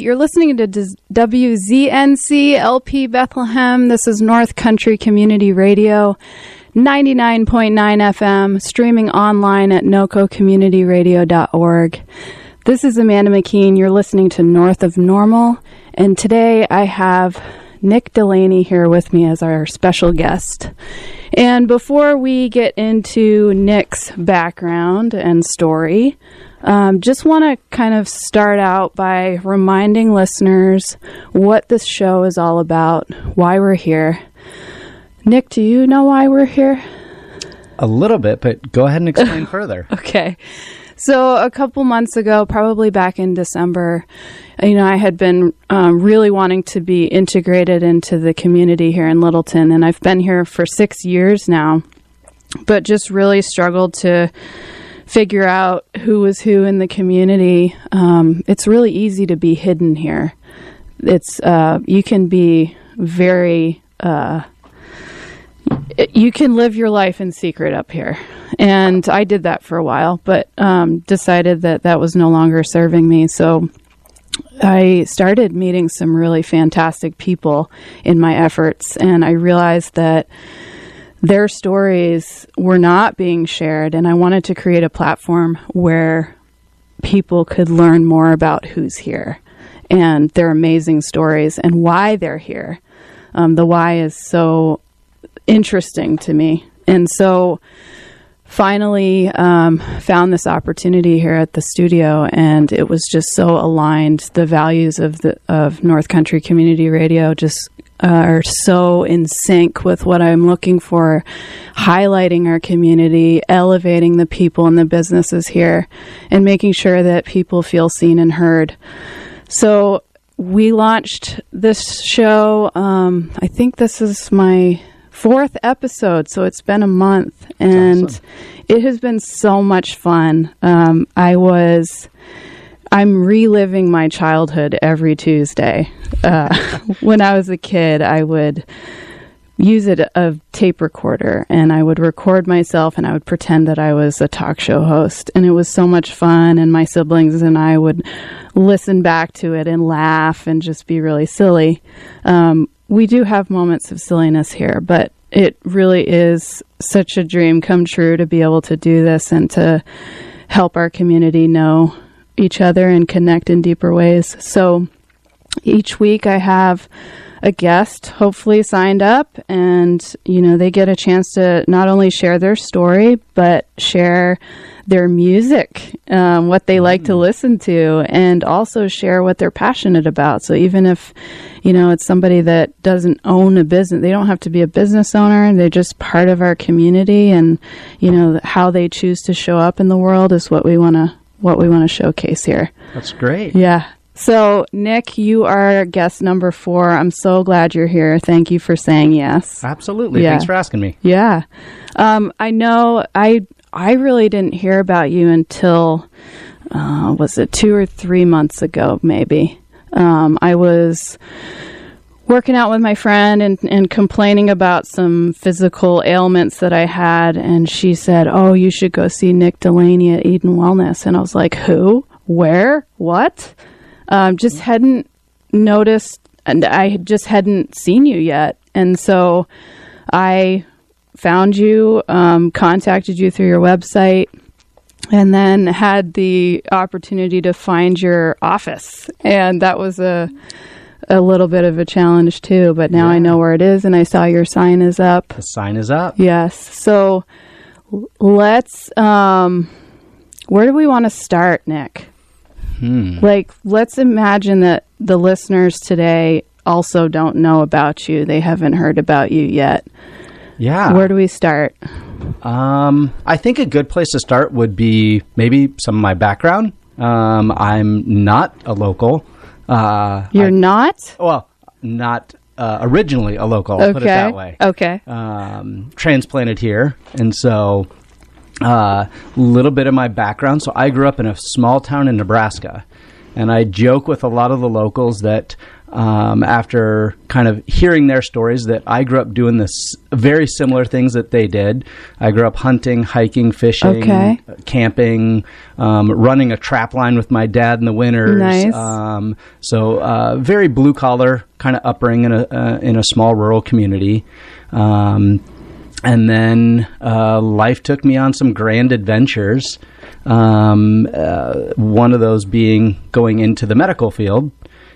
You're listening to WZNC LP Bethlehem. This is North Country Community Radio, 99.9 FM, streaming online at nococommunityradio.org. This is Amanda McKeen. You're listening to North of Normal, and today I have Nic Delaney here with me as our special guest. And before we get into Nic's background and story, just want to kind of start out by reminding listeners what this show is all about, why we're here. Nic, do you know why we're here? A little bit, but go ahead and explain further. Okay. So a couple months ago, probably back in December, I had been really wanting to be integrated into the community here in Littleton, and I've been here for 6 years now, but just really struggled to figure out who was who in the community. It's really easy to be hidden here. It's you can be very you can live your life in secret up here, and I did that for a while, but decided that was no longer serving me. So I started meeting some really fantastic people in my efforts, and I realized that their stories were not being shared, and I wanted to create a platform where people could learn more about who's here and their amazing stories and why they're here. The why is so interesting to me. And so finally found this opportunity here at the studio, and it was just so aligned. The values of North Country Community Radio just are so in sync with what I'm looking for, highlighting our community, elevating the people and the businesses here, and making sure that people feel seen and heard. So we launched this show. I think this is my 4th episode, so it's been a month, and awesome. It has been so much fun. I'm reliving my childhood every Tuesday. When I was a kid, I would use a tape recorder, and I would record myself, and I would pretend that I was a talk show host, and it was so much fun, and my siblings and I would listen back to it and laugh and just be really silly. We do have moments of silliness here, but it really is such a dream come true to be able to do this and to help our community know each other and connect in deeper ways. So each week I have a guest hopefully signed up, and they get a chance to not only share their story but share their music, what they like to listen to, and also share what they're passionate about. So even if it's somebody that doesn't own a business, they don't have to be a business owner, they're just part of our community, and how they choose to show up in the world is what we want to showcase here. That's great. Yeah. So, Nic, you are guest number 4. I'm so glad you're here. Thank you for saying yes. Absolutely. Yeah. Thanks for asking me. Yeah. I know I really didn't hear about you until, was it 2 or 3 months ago, maybe. I was working out with my friend and complaining about some physical ailments that I had, and she said, "Oh, you should go see Nic Delaney at Eden Wellness." And I was like, "Who? Where? What?" Just hadn't noticed, and I just hadn't seen you yet. And so I found you, contacted you through your website, and then had the opportunity to find your office. And that was a little bit of a challenge too, but now I know where it is, and I saw your sign is up. The sign is up. Yes. So let's, where do we want to start, Nic? Let's imagine that the listeners today also don't know about you. They haven't heard about you yet. Yeah. Where do we start? I think a good place to start would be maybe some of my background. I'm not a local. You're not? Well, not originally a local, I'll put it that way. Okay. Transplanted here. And so a little bit of my background. So I grew up in a small town in Nebraska. And I joke with a lot of the locals that after kind of hearing their stories that I grew up doing this very similar things that they did. I grew up hunting, hiking, fishing, camping, running a trap line with my dad in the winters. Nice. So very blue collar kind of upbringing in a small rural community. And then life took me on some grand adventures. One of those being going into the medical field.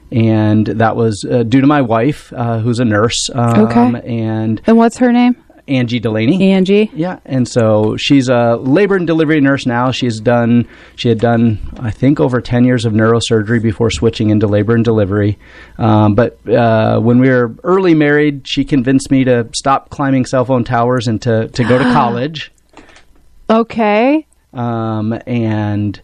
And that was due to my wife, who's a nurse. And what's her name? Nic Delaney. Angie. Yeah. And so she's a labor and delivery nurse now. She had done, I think, over 10 years of neurosurgery before switching into labor and delivery. But when we were early married, she convinced me to stop climbing cell phone towers and to go to college. Okay. And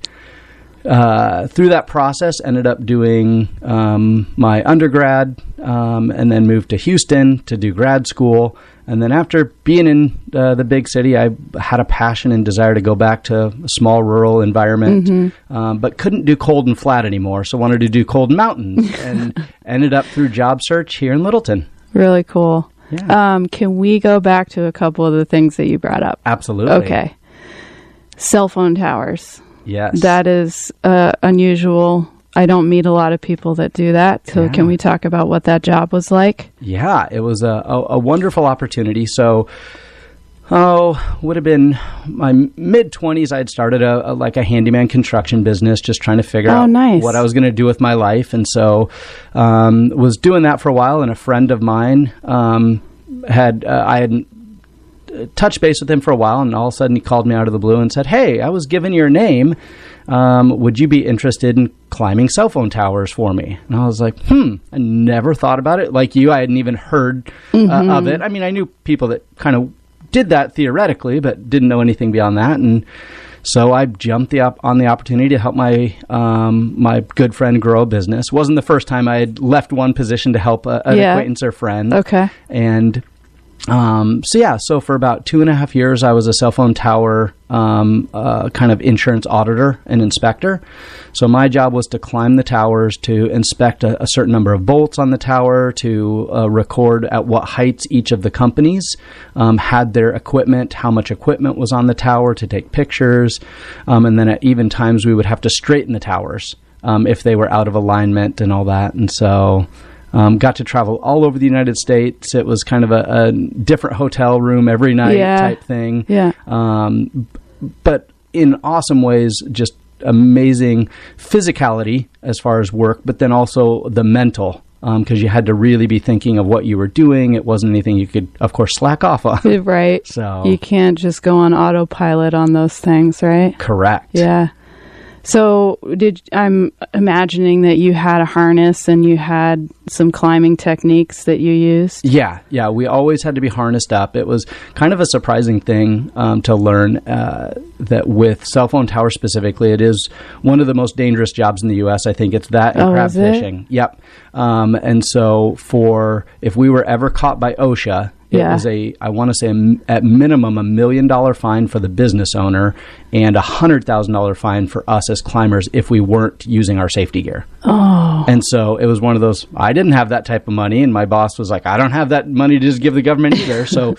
through that process, ended up doing my undergrad and then moved to Houston to do grad school. And then after being in the big city, I had a passion and desire to go back to a small rural environment, but couldn't do cold and flat anymore. So wanted to do cold and mountains and ended up through job search here in Littleton. Really cool. Yeah. Can we go back to a couple of the things that you brought up? Absolutely. Okay. Cell phone towers. Yes. That is unusual. I don't meet a lot of people that do that. So can we talk about what that job was like? Yeah, it was a wonderful opportunity. So, would have been my mid-20s. I'd started a handyman construction business, just trying to figure out what I was going to do with my life. And so was doing that for a while. And a friend of mine I had touched base with him for a while, and all of a sudden he called me out of the blue and said, "Hey, I was given your name. Would you be interested in climbing cell phone towers for me?" And I was like, I never thought about it. Like you, I hadn't even heard of it. I mean, I knew people that kind of did that theoretically, but didn't know anything beyond that. And so I jumped on the opportunity to help my my good friend grow a business. It wasn't the first time I had left one position to help an acquaintance or friend. Okay. And so for about 2.5 years, I was a cell phone tower kind of insurance auditor and inspector. So my job was to climb the towers, to inspect a certain number of bolts on the tower, to record at what heights each of the companies had their equipment, how much equipment was on the tower, to take pictures. And then at even times, we would have to straighten the towers if they were out of alignment and all that. And so got to travel all over the United States. It was kind of a different hotel room every night type thing. Yeah. But in awesome ways, just amazing physicality as far as work, but then also the mental, because you had to really be thinking of what you were doing. It wasn't anything you could, of course, slack off on. Right. So you can't just go on autopilot on those things, right? Correct. Yeah. So I'm imagining that you had a harness and you had some climbing techniques that you used? Yeah. We always had to be harnessed up. It was kind of a surprising thing to learn that with cell phone towers specifically, it is one of the most dangerous jobs in the U.S. I think it's that and crab fishing. Yep. And so if we were ever caught by OSHA, it was I want to say at minimum $1 million fine for the business owner and $100,000 fine for us as climbers if we weren't using our safety gear. Oh. And so it was one of those, I didn't have that type of money, and my boss was like, I don't have that money to just give the government either. So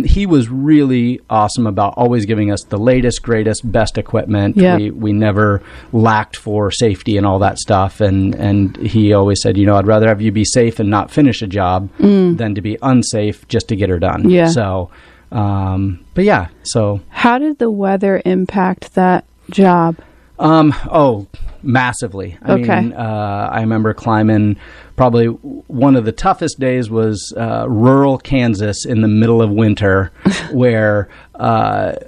he was really awesome about always giving us the latest, greatest, best equipment. Yep. We never lacked for safety and all that stuff. And he always said, I'd rather have you be safe and not finish a job than to be unsafe just to get her done. Yeah. So, so. How did the weather impact that job? Massively. I mean, I remember climbing, probably one of the toughest days was rural Kansas in the middle of winter where I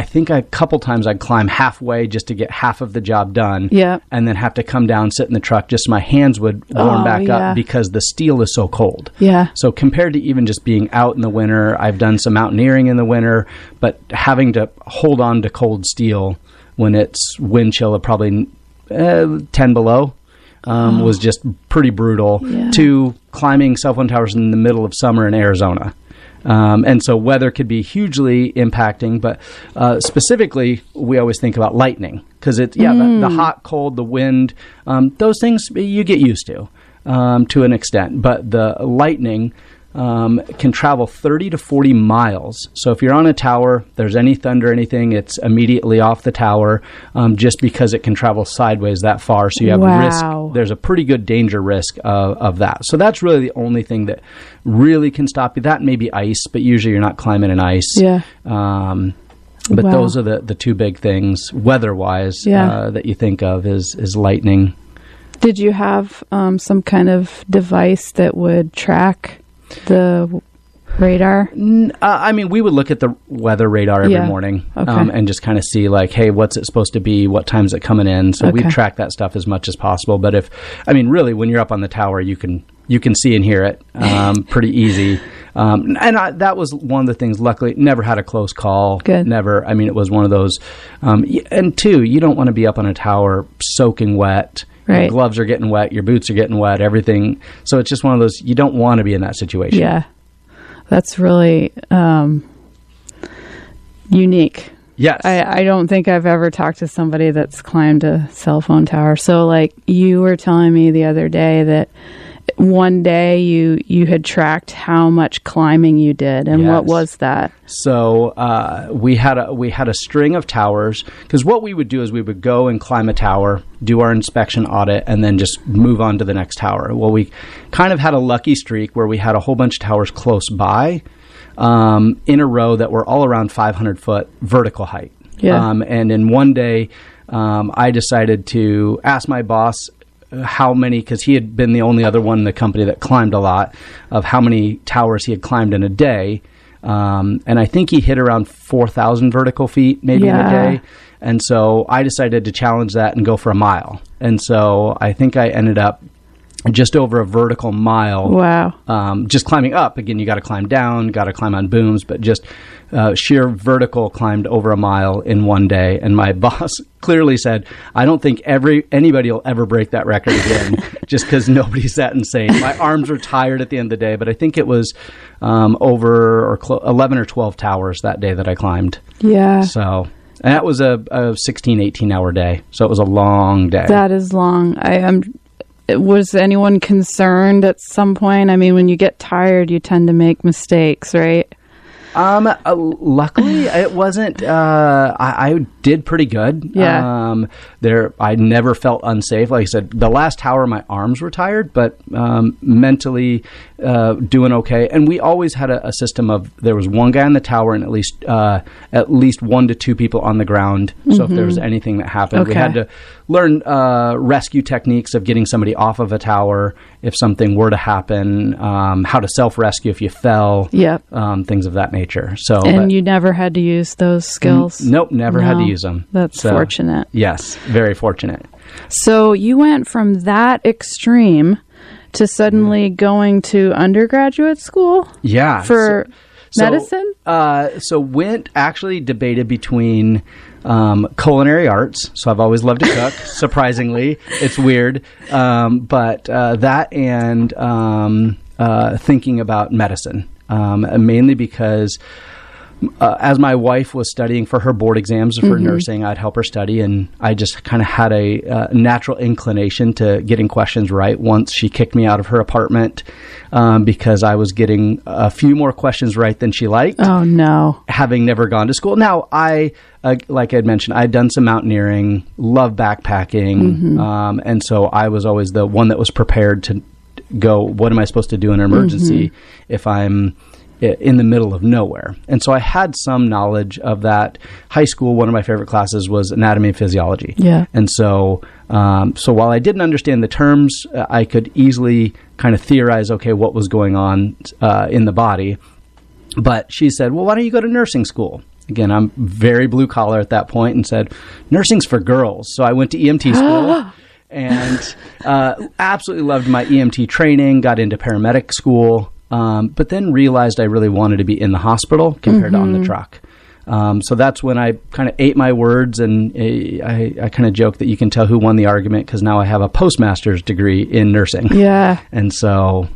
think a couple times I'd climb halfway just to get half of the job done. Yeah. And then have to come down, sit in the truck, just my hands would warm back up because the steel is so cold. Yeah. So compared to even just being out in the winter, I've done some mountaineering in the winter, but having to hold on to cold steel when it's wind chill of probably 10 below was just pretty brutal, to climbing cell phone towers in the middle of summer in Arizona. And so weather could be hugely impacting, but specifically, we always think about lightning. because it's the hot, cold, the wind, those things you get used to an extent. But the lightning can travel 30 to 40 miles. So if you're on a tower, there's any thunder, anything, it's immediately off the tower, just because it can travel sideways that far. So you have risk. There's a pretty good danger risk of that. So that's really the only thing that really can stop you. That may be ice, but usually you're not climbing in ice. Yeah. But those are the two big things weather-wise that you think of is lightning. Did you have some kind of device that would track the radar? I mean, we would look at the weather radar every morning and just kind of see like, hey, what's it supposed to be? What time's it coming in? So we track that stuff as much as possible. But really, when you're up on the tower, you can see and hear it pretty easy. That was one of the things, luckily, never had a close call. Good. Never. I mean, it was one of those. And two, you don't want to be up on a tower soaking wet. Right. Your gloves are getting wet. Your boots are getting wet. Everything. So it's just one of those, you don't want to be in that situation. Yeah. That's really unique. Yes. I don't think I've ever talked to somebody that's climbed a cell phone tower. So like you were telling me the other day that one day you had tracked how much climbing you did, and what was that? So we had a string of towers, because what we would do is we would go and climb a tower, do our inspection audit, and then just move on to the next tower. Well, we kind of had a lucky streak where we had a whole bunch of towers close by in a row that were all around 500-foot vertical height. Yeah. And in one day, I decided to ask my boss how many, because he had been the only other one in the company that climbed a lot, of how many towers he had climbed in a day. And I think he hit around 4,000 vertical feet maybe in a day. And so I decided to challenge that and go for a mile. And so I think I ended up just over a vertical mile. Wow. Just climbing up. Again, you got to climb down, got to climb on booms, but just sheer vertical climbed over a mile in one day. And my boss clearly said, I don't think anybody will ever break that record again, just because nobody's that insane. My arms were tired at the end of the day, but I think it was over 11 or 12 towers that day that I climbed. Yeah. So, and that was a 16, 18-hour day. So it was a long day. That is long. Was anyone concerned at some point? I mean, when you get tired, you tend to make mistakes, right? Luckily, it wasn't. I did pretty good. Yeah. I never felt unsafe. Like I said, the last tower, my arms were tired, but mentally doing okay. And we always had a system of, there was one guy on the tower and at least 1 to 2 people on the ground. So if there was anything that happened, we had to learn rescue techniques of getting somebody off of a tower if something were to happen, how to self-rescue if you fell, things of that nature. So, you never had to use those skills? Nope, never had to use them. That's fortunate. Yes, very fortunate. So you went from that extreme to suddenly going to undergraduate school? Yeah. For medicine? So actually debated between culinary arts. So I've always loved to cook, surprisingly. It's weird. But that and thinking about medicine, mainly because as my wife was studying for her board exams for nursing, I'd help her study, and I just kind of had a natural inclination to getting questions right once she kicked me out of her apartment because I was getting a few more questions right than she liked. Oh, no. Having never gone to school. Now, like I had mentioned, I'd done some mountaineering, love backpacking, and so I was always the one that was prepared to go, what am I supposed to do in an emergency if I'm in the middle of nowhere? And so I had some knowledge of that. High school, one of my favorite classes was anatomy and physiology. Yeah. And so while I didn't understand the terms, I could easily kind of theorize, okay, what was going on in the body. But she said, well, why don't you go to nursing school? Again, I'm very blue collar at that point, and said, nursing's for girls. So I went to EMT school. And absolutely loved my EMT training, got into paramedic school, but then realized I really wanted to be in the hospital compared to on the truck. So that's when I kind of ate my words, and I kind of joke that you can tell who won the argument because now I have a postmaster's degree in nursing. Yeah. And so,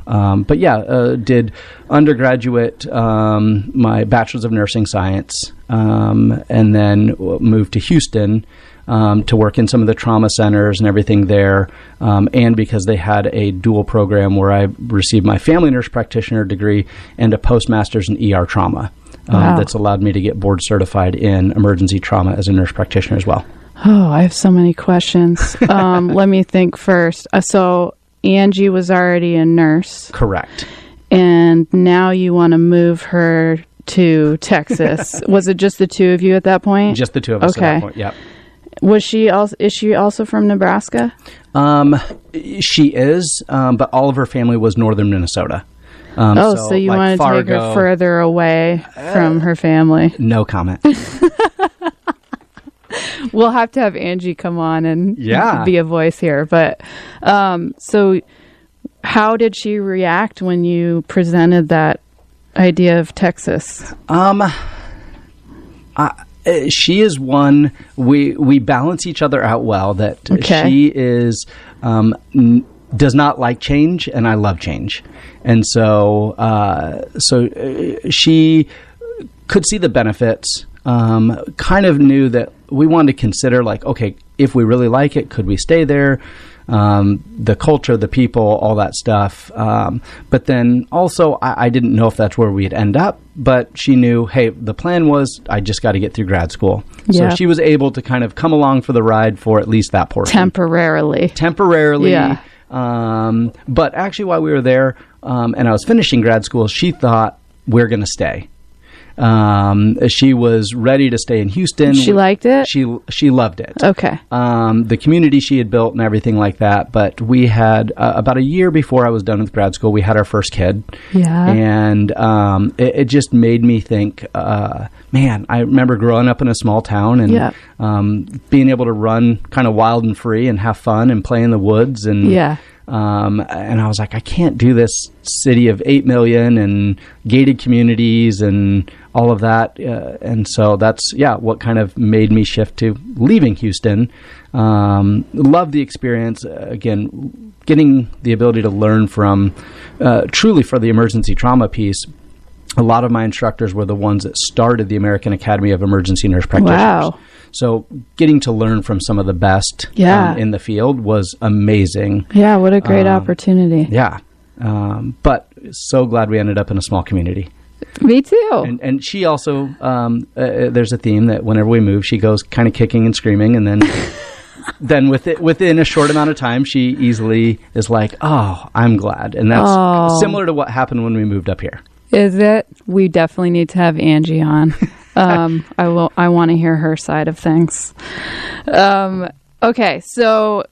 did undergraduate, my bachelor's of nursing science, and then moved to Houston to work in some of the trauma centers and everything there, and because they had a dual program where I received my family nurse practitioner degree and a postmaster's in ER trauma. Wow. That's allowed me to get board certified in emergency trauma as a nurse practitioner as well. Oh, I have so many questions. Let me think first. So Angie was already a nurse. Correct. And now you want to move her to Texas. Was it just the two of you at that point? Just the two of us at that point, yep. Is she also from Nebraska? She is, but all of her family was northern Minnesota. So you want to take her further away from her family? No comment. We'll have to have Angie come on and be a voice here. But so how did she react when you presented that idea of Texas? She is one, we balance each other out well, that she is does not like change, and I love change. And so she could see the benefits, kind of knew that we wanted to consider, like, okay, if we really like it, could we stay there? The culture, the people, all that stuff. But then also, I didn't know if that's where we'd end up, but she knew, hey, the plan was I just got to get through grad school. Yeah. So she was able to kind of come along for the ride for at least that portion. Temporarily. Yeah. But actually, while we were there, and I was finishing grad school, she thought, we're going to stay. She was ready to stay in Houston. She liked it? She loved it. Okay. The community she had built and everything like that. But we had, about a year before I was done with grad school, we had our first kid. Yeah. And it just made me think, man, I remember growing up in a small town and being able to run kind of wild and free and have fun and play in the woods. And and I was like, I can't do this city of 8 million and gated communities and all of that. And so that's, what kind of made me shift to leaving Houston. Love the experience. Again, getting the ability to learn from, truly for the emergency trauma piece. A lot of my instructors were the ones that started the American Academy of Emergency Nurse Practitioners. Wow. So getting to learn from some of the best in the field was amazing. Yeah, what a great opportunity. Yeah. But so glad we ended up in a small community. Me too. And she also, there's a theme that whenever we move, she goes kind of kicking and screaming, and then within a short amount of time, she easily is like, oh, I'm glad. And that's similar to what happened when we moved up here. Is it? We definitely need to have Angie on. I want to hear her side of things. Okay, so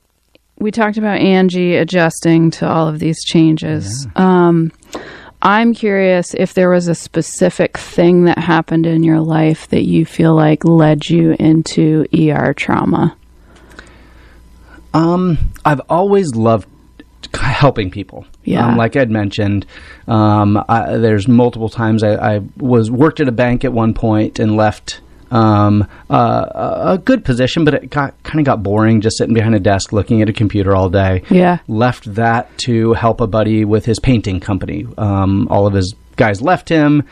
we talked about Angie adjusting to all of these changes. Yeah. I'm curious if there was a specific thing that happened in your life that you feel like led you into ER trauma. I've always loved helping people. Yeah. Like I'd mentioned, there's multiple times I worked at a bank at one point and left a good position, but it kind of got boring just sitting behind a desk looking at a computer all day. Yeah. Left that to help a buddy with his painting company. All of his guys left him.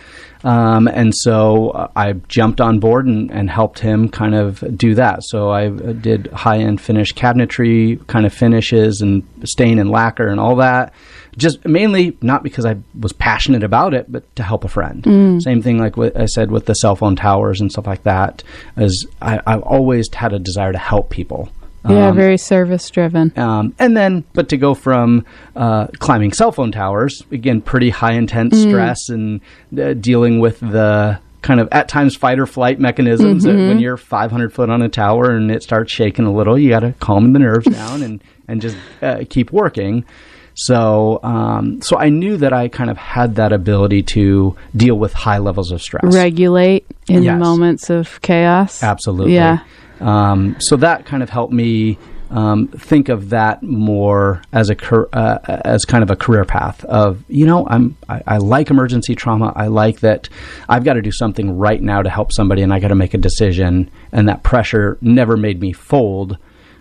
And so I jumped on board and helped him kind of do that. So I did high-end finished cabinetry kind of finishes and stain and lacquer and all that. Just mainly not because I was passionate about it, but to help a friend. Same thing like what I said with the cell phone towers and stuff like that. As I've always had a desire to help people. Yeah, very service-driven. And then, but to go from climbing cell phone towers, again, pretty high-intense stress and dealing with the kind of, at times, fight-or-flight mechanisms that when you're 500 foot on a tower and it starts shaking a little, you got to calm the nerves down and just keep working. So I knew that I kind of had that ability to deal with high levels of stress. Regulate in moments of chaos. Absolutely. Yeah. So that kind of helped me think of that more as as kind of a career path of, I like emergency trauma. I like that I've got to do something right now to help somebody, and I got to make a decision. And that pressure never made me fold.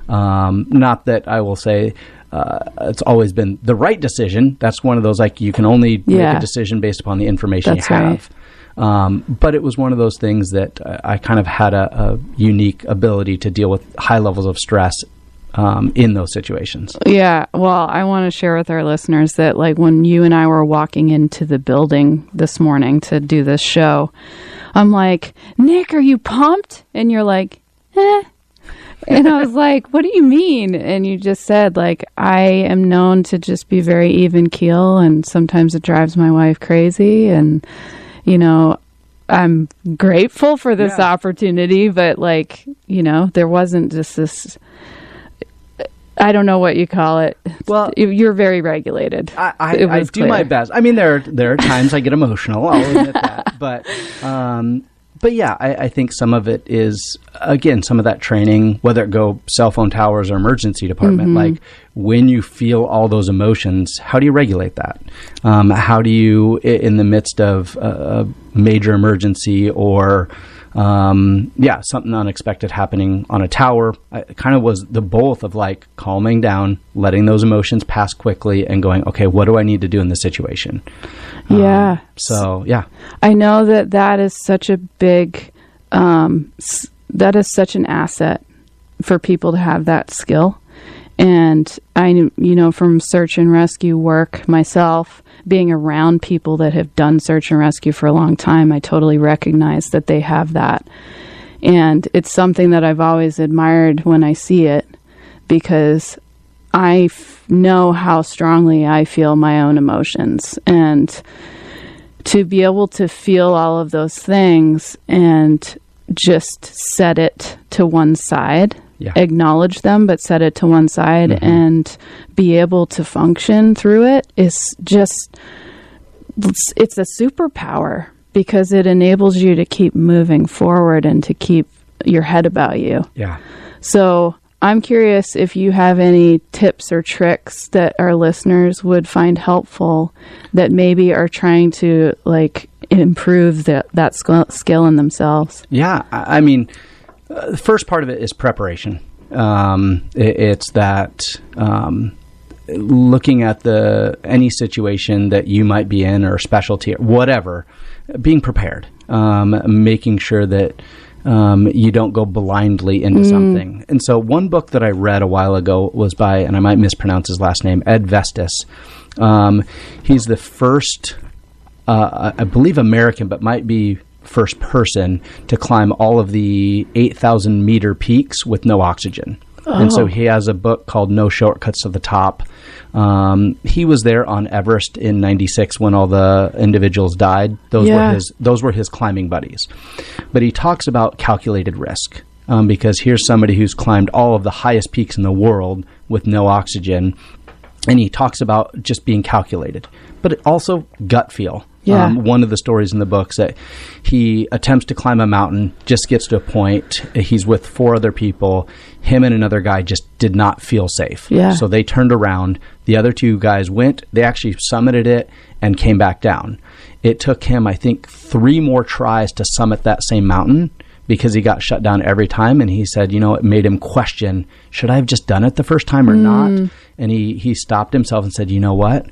Not that I will say it's always been the right decision. That's one of those, like, you can only make a decision based upon the information you have. But it was one of those things that I kind of had a unique ability to deal with high levels of stress in those situations. Yeah. Well, I want to share with our listeners that like when you and I were walking into the building this morning to do this show, I'm like, Nick, are you pumped? And you're like, eh. And I was like, what do you mean? And you just said, like, I am known to just be very even keel, and sometimes it drives my wife crazy. And, you know, I'm grateful for this opportunity, but, like, you know, there wasn't just this, I don't know what you call it. Well, you're very regulated. I do my best. I mean, there are times I get emotional. I'll admit that. But yeah, I think some of it is, again, some of that training, whether it go cell phone towers or emergency department, like when you feel all those emotions, how do you regulate that? How do you, in the midst of a major emergency or, something unexpected happening on a tower, it kind of was the both of like calming down, letting those emotions pass quickly and going, okay, what do I need to do in this situation? Yeah. I know that is such a big, that is such an asset for people to have that skill. And I, you know, from search and rescue work myself, being around people that have done search and rescue for a long time, I totally recognize that they have that. And it's something that I've always admired when I see it, because I know how strongly I feel my own emotions. And to be able to feel all of those things and just set it to one side, acknowledge them, but set it to one side and be able to function through it is just, it's a superpower, because it enables you to keep moving forward and to keep your head about you. Yeah. So I'm curious if you have any tips or tricks that our listeners would find helpful that maybe are trying to like improve that skill in themselves. Yeah. I mean, the first part of it is preparation. It's that looking at any situation that you might be in or specialty or whatever, being prepared, making sure that you don't go blindly into something. And so one book that I read a while ago was by, and I might mispronounce his last name, Ed Vestis. He's the first, I believe American, but might be first person to climb all of the 8,000 meter peaks with no oxygen. And so he has a book called No Shortcuts to the Top. He was there on Everest in '96 when all the individuals died. Those were his climbing buddies. But he talks about calculated risk, because here's somebody who's climbed all of the highest peaks in the world with no oxygen. And he talks about just being calculated, but also gut feel. Yeah. One of the stories in the book is that he attempts to climb a mountain, just gets to a point, he's with 4 other people, him and another guy just did not feel safe. Yeah. So they turned around, the other 2 guys went, they actually summited it and came back down. It took him, I think, 3 more tries to summit that same mountain because he got shut down every time. And he said, it made him question, should I have just done it the first time or not? And he stopped himself and said, you know what?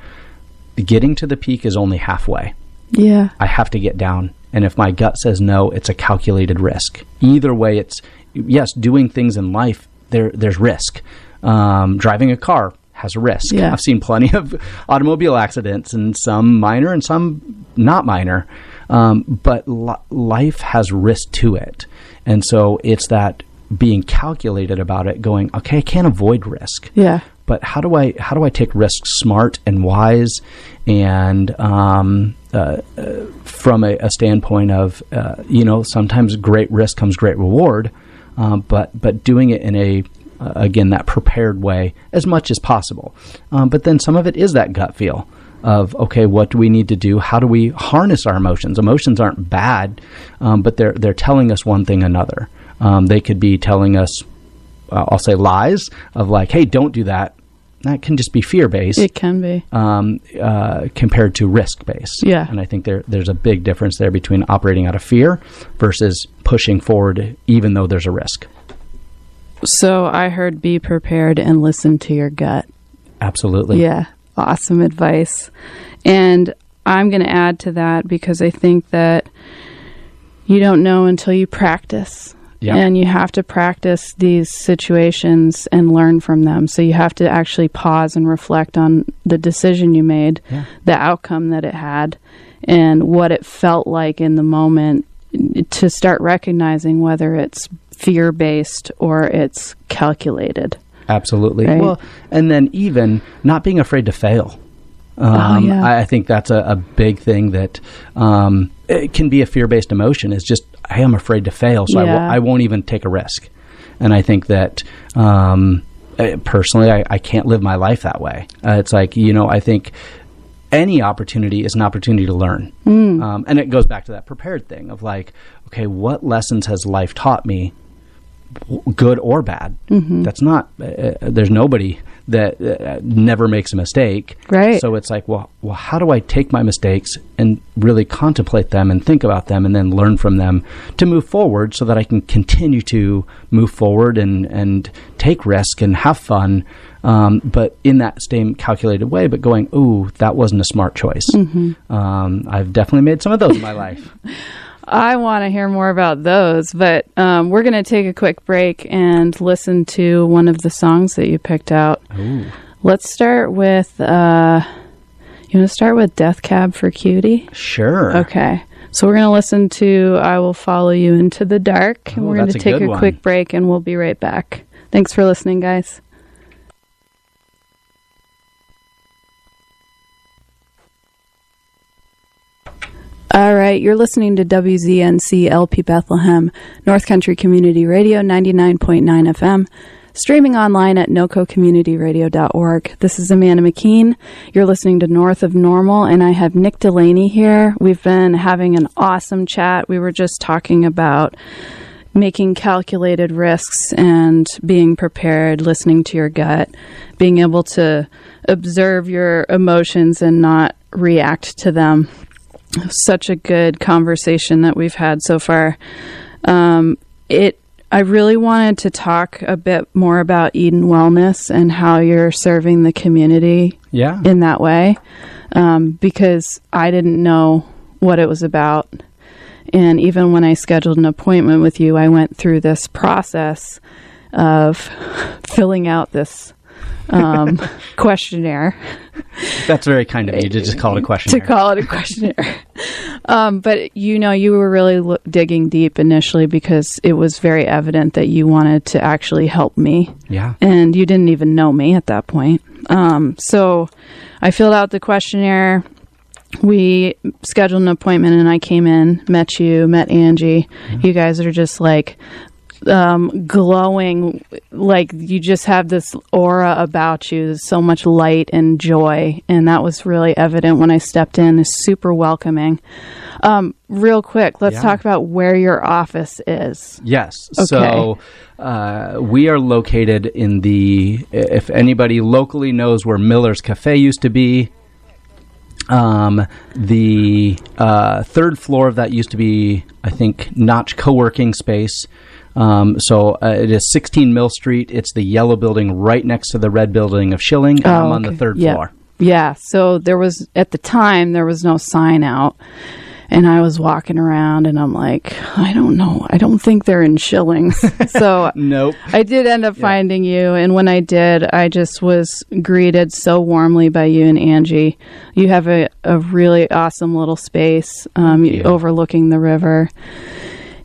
Getting to the peak is only halfway. Yeah. I have to get down. And if my gut says no, it's a calculated risk. Either way, it's, yes, doing things in life, there's risk. Driving a car has a risk. Yeah. I've seen plenty of automobile accidents, and some minor and some not minor. But life has risk to it. And so it's that being calculated about it, going, okay, I can't avoid risk. Yeah. But how do I take risks smart and wise, and from a standpoint of sometimes great risk comes great reward, but doing it in again that prepared way as much as possible. But then some of it is that gut feel of, okay, what do we need to do? How do we harness our emotions? Emotions aren't bad, but they're telling us one thing or another. They could be telling us, I'll say lies of like, hey, don't do that. That can just be fear-based. It can be. Compared to risk-based. Yeah. And I think there's a big difference there between operating out of fear versus pushing forward even though there's a risk. So I heard be prepared and listen to your gut. Absolutely. Yeah. Awesome advice. And I'm going to add to that because I think that you don't know until you practice. Yeah. And you have to practice these situations and learn from them. So you have to actually pause and reflect on the decision you made, the outcome that it had, and what it felt like in the moment to start recognizing whether it's fear-based or it's calculated. Absolutely. Right? Well, and then even not being afraid to fail. I think that's a big thing that it can be a fear-based emotion. Is just, I am afraid to fail, so I won't even take a risk. And I think that personally, I can't live my life that way. It's like, I think any opportunity is an opportunity to learn. And it goes back to that prepared thing of like, okay, what lessons has life taught me, good or bad? That's not, there's nobody that never makes a mistake. Right. So it's like, well, how do I take my mistakes and really contemplate them and think about them and then learn from them to move forward so that I can continue to move forward and take risk and have fun, but in that same calculated way, but going, ooh, that wasn't a smart choice. I've definitely made some of those in my life. I want to hear more about those, but we're going to take a quick break and listen to one of the songs that you picked out. Ooh. Let's start with, you want to start with Death Cab for Cutie? Sure. Okay. So we're going to listen to I Will Follow You Into the Dark, and we're going to take a quick break, and we'll be right back. Thanks for listening, guys. All right, you're listening to WZNC LP Bethlehem, North Country Community Radio, 99.9 FM, streaming online at nococommunityradio.org. This is Amanda McKeen. You're listening to North of Normal, and I have Nic Delaney here. We've been having an awesome chat. We were just talking about making calculated risks and being prepared, listening to your gut, being able to observe your emotions and not react to them. Such a good conversation that we've had so far. I really wanted to talk a bit more about Eden Wellness and how you're serving the community in that way, because I didn't know what it was about. And even when I scheduled an appointment with you, I went through this process of filling out this questionnaire. That's very kind of you to just call it a questionnaire. To call it a questionnaire. But, you were really digging deep initially because it was very evident that you wanted to actually help me. Yeah. And you didn't even know me at that point. So I filled out the questionnaire. We scheduled an appointment and I came in, met you, met Angie. Mm-hmm. You guys are just like glowing, like you just have this aura about you. There's so much light and joy, and that was really evident when I stepped in. It's super welcoming. Real quick, let's talk about where your office is. Yes. Okay. So we are located in if anybody locally knows where Miller's Cafe used to be, the third floor of that used to be, I think, Notch co-working space. So it is 16 Mill Street. It's the yellow building right next to the red building of Schilling. And I'm on the third floor. Yeah. So at the time, there was no sign out. And I was walking around and I'm like, I don't know. I don't think they're in Schilling. So nope. I did end up finding you. And when I did, I just was greeted so warmly by you and Angie. You have a really awesome little space overlooking the river.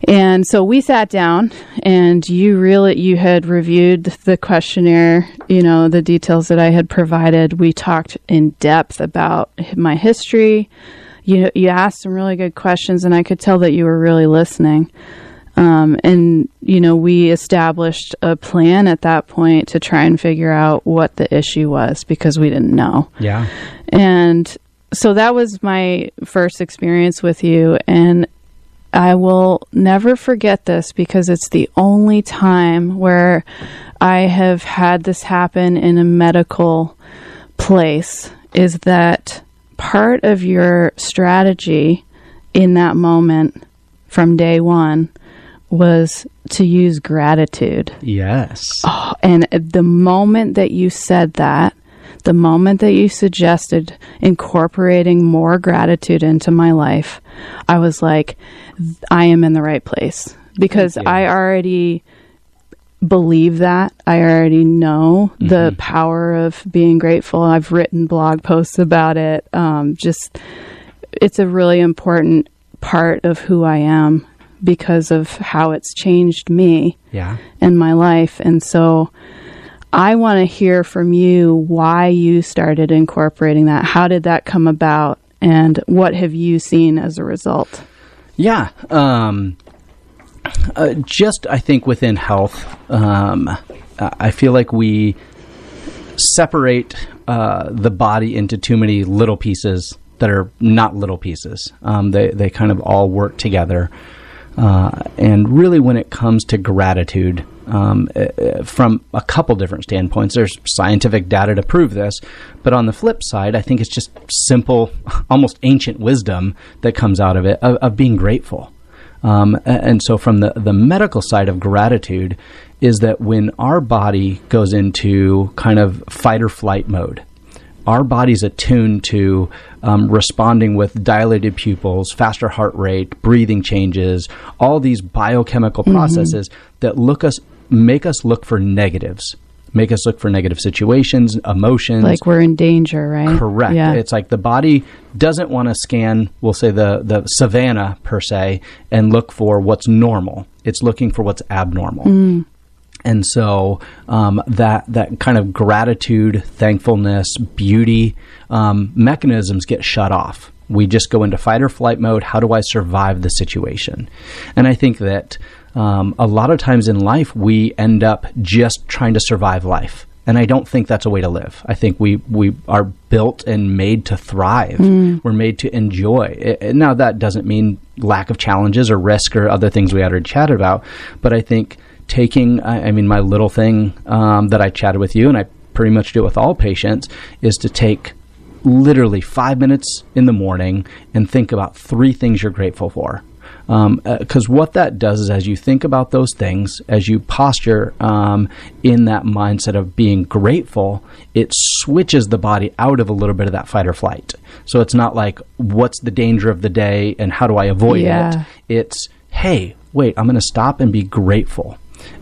And so we sat down and you had reviewed the questionnaire, the details that I had provided. We talked in depth about my history. You asked some really good questions and I could tell that you were really listening. And we established a plan at that point to try and figure out what the issue was because we didn't know. Yeah. And so that was my first experience with you. And I will never forget this because it's the only time where I have had this happen in a medical place, is that part of your strategy in that moment from day one was to use gratitude. Yes. Oh, and the moment that you said that, the moment that you suggested incorporating more gratitude into my life, I was like, I am in the right place, because I already believe that. I already know the power of being grateful. I've written blog posts about it. It's a really important part of who I am because of how it's changed me and my life. And so I want to hear from you why you started incorporating that. How did that come about? And what have you seen as a result? Yeah. Just, I think, within health, I feel like we separate the body into too many little pieces that are not little pieces. They kind of all work together. And really, when it comes to gratitude, from a couple different standpoints, there's scientific data to prove this. But on the flip side, I think it's just simple, almost ancient wisdom that comes out of it, of being grateful. And so from the medical side of gratitude is that when our body goes into kind of fight or flight mode, our body's attuned to responding with dilated pupils, faster heart rate, breathing changes, all these biochemical processes that make us look for negatives. Make us look for negative situations, emotions. Like we're in danger, right? Correct. Yeah. It's like the body doesn't want to scan, we'll say, the savanna, per se, and look for what's normal. It's looking for what's abnormal. And so that kind of gratitude, thankfulness, beauty mechanisms get shut off. We just go into fight or flight mode. How do I survive the situation? And I think that a lot of times in life, we end up just trying to survive life. And I don't think that's a way to live. I think we are built and made to thrive. We're made to enjoy. Now, that doesn't mean lack of challenges or risk or other things we already chatted about. But I think taking, my little thing that I chatted with you, and I pretty much do it with all patients, is to take literally 5 minutes in the morning and think about 3 things you're grateful for. Because what that does is, as you think about those things, as you posture in that mindset of being grateful, it switches the body out of a little bit of that fight or flight. So it's not like, what's the danger of the day and how do I avoid it? It's, hey, wait, I'm going to stop and be grateful.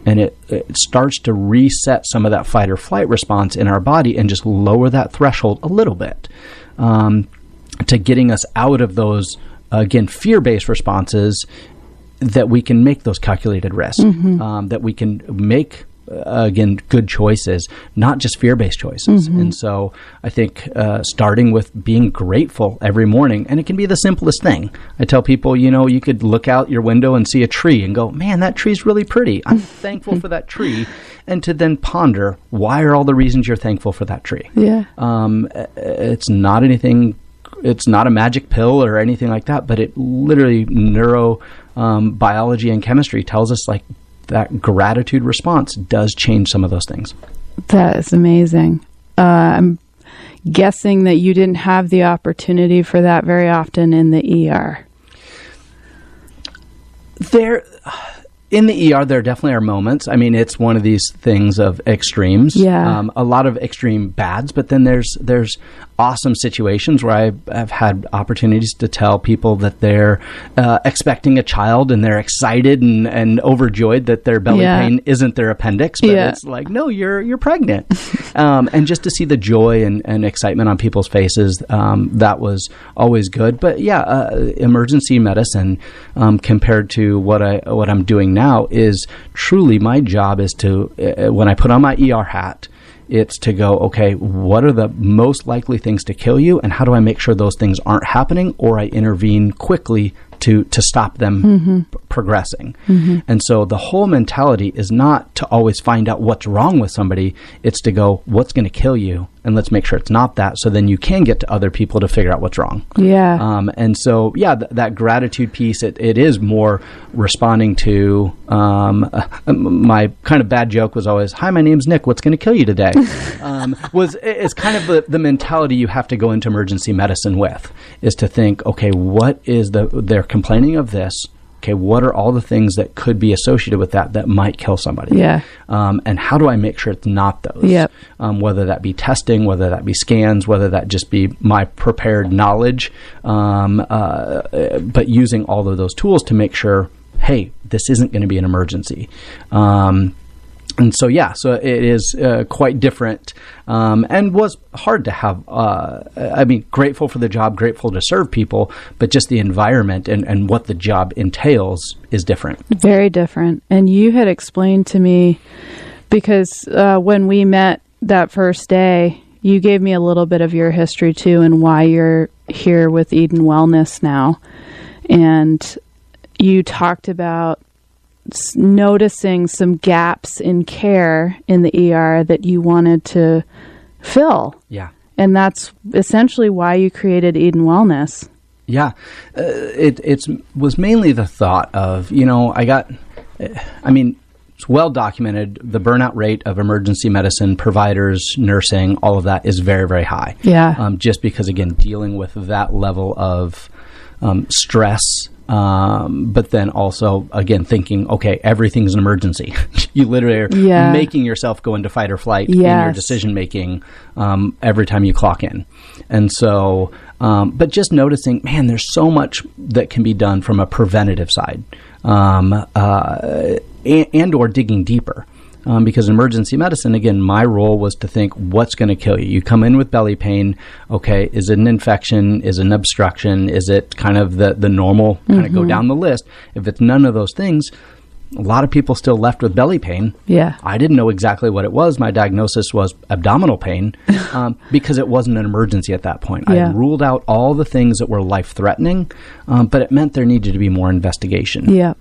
And it starts to reset some of that fight or flight response in our body and just lower that threshold a little bit to getting us out of those, again, fear-based responses, that we can make those calculated risks, that we can make, again, good choices, not just fear-based choices. And so I think starting with being grateful every morning, and it can be the simplest thing. I tell people, you could look out your window and see a tree and go, man, that tree's really pretty. I'm thankful for that tree. And to then ponder, why are all the reasons you're thankful for that tree? It's not anything. It's not a magic pill or anything like that, but it literally biology and chemistry tells us like that gratitude response does change some of those things. That is amazing. I'm guessing that you didn't have the opportunity for that very often in the ER. In the ER, there definitely are moments. I mean, it's one of these things of extremes. A lot of extreme bads, but then there's awesome situations where I've had opportunities to tell people that they're expecting a child and they're excited and overjoyed that their belly pain isn't their appendix, but it's like, no, you're pregnant. And just to see the joy and excitement on people's faces, that was always good. But emergency medicine compared to what I'm doing now is truly, my job is to, when I put on my ER hat, it's to go, okay, what are the most likely things to kill you, and how do I make sure those things aren't happening, or I intervene quickly to stop them progressing. And so the whole mentality is not to always find out what's wrong with somebody. It's to go, what's going to kill you? And let's make sure it's not that, so then you can get to other people to figure out what's wrong. And so, that gratitude piece, it is more responding to, my kind of bad joke was always, hi, my name's Nick, what's going to kill you today? It's kind of the mentality you have to go into emergency medicine with, is to think, okay, what is they're complaining of this, okay, what are all the things that could be associated with that might kill somebody? Yeah. And how do I make sure it's not those? Yep. Whether that be testing, whether that be scans, whether that just be my prepared knowledge, but using all of those tools to make sure, hey, this isn't going to be an emergency. And so, so it is quite different, and was hard to have. Grateful for the job, grateful to serve people, but just the environment and what the job entails is different. Very different. And you had explained to me, because when we met that first day, you gave me a little bit of your history too, and why you're here with Eden Wellness now. And you talked about noticing some gaps in care in the ER that you wanted to fill. Yeah. And that's essentially why you created Eden Wellness. Yeah. It was mainly the thought of, it's well documented, the burnout rate of emergency medicine providers, nursing, all of that is very, very high. Yeah. Just because, again, dealing with that level of stress, but then also, again, thinking, okay, everything's an emergency. You literally are making yourself go into fight or flight in your decision-making every time you clock in. And so, but just noticing, man, there's so much that can be done from a preventative side and or digging deeper. Because emergency medicine, again, my role was to think, what's going to kill you? You come in with belly pain. Okay, is it an infection? Is it an obstruction? Is it kind of the normal, kind of go down the list? If it's none of those things, a lot of people still left with belly pain. Yeah. I didn't know exactly what it was. My diagnosis was abdominal pain because it wasn't an emergency at that point. I ruled out all the things that were life-threatening, but it meant there needed to be more investigation. Yeah.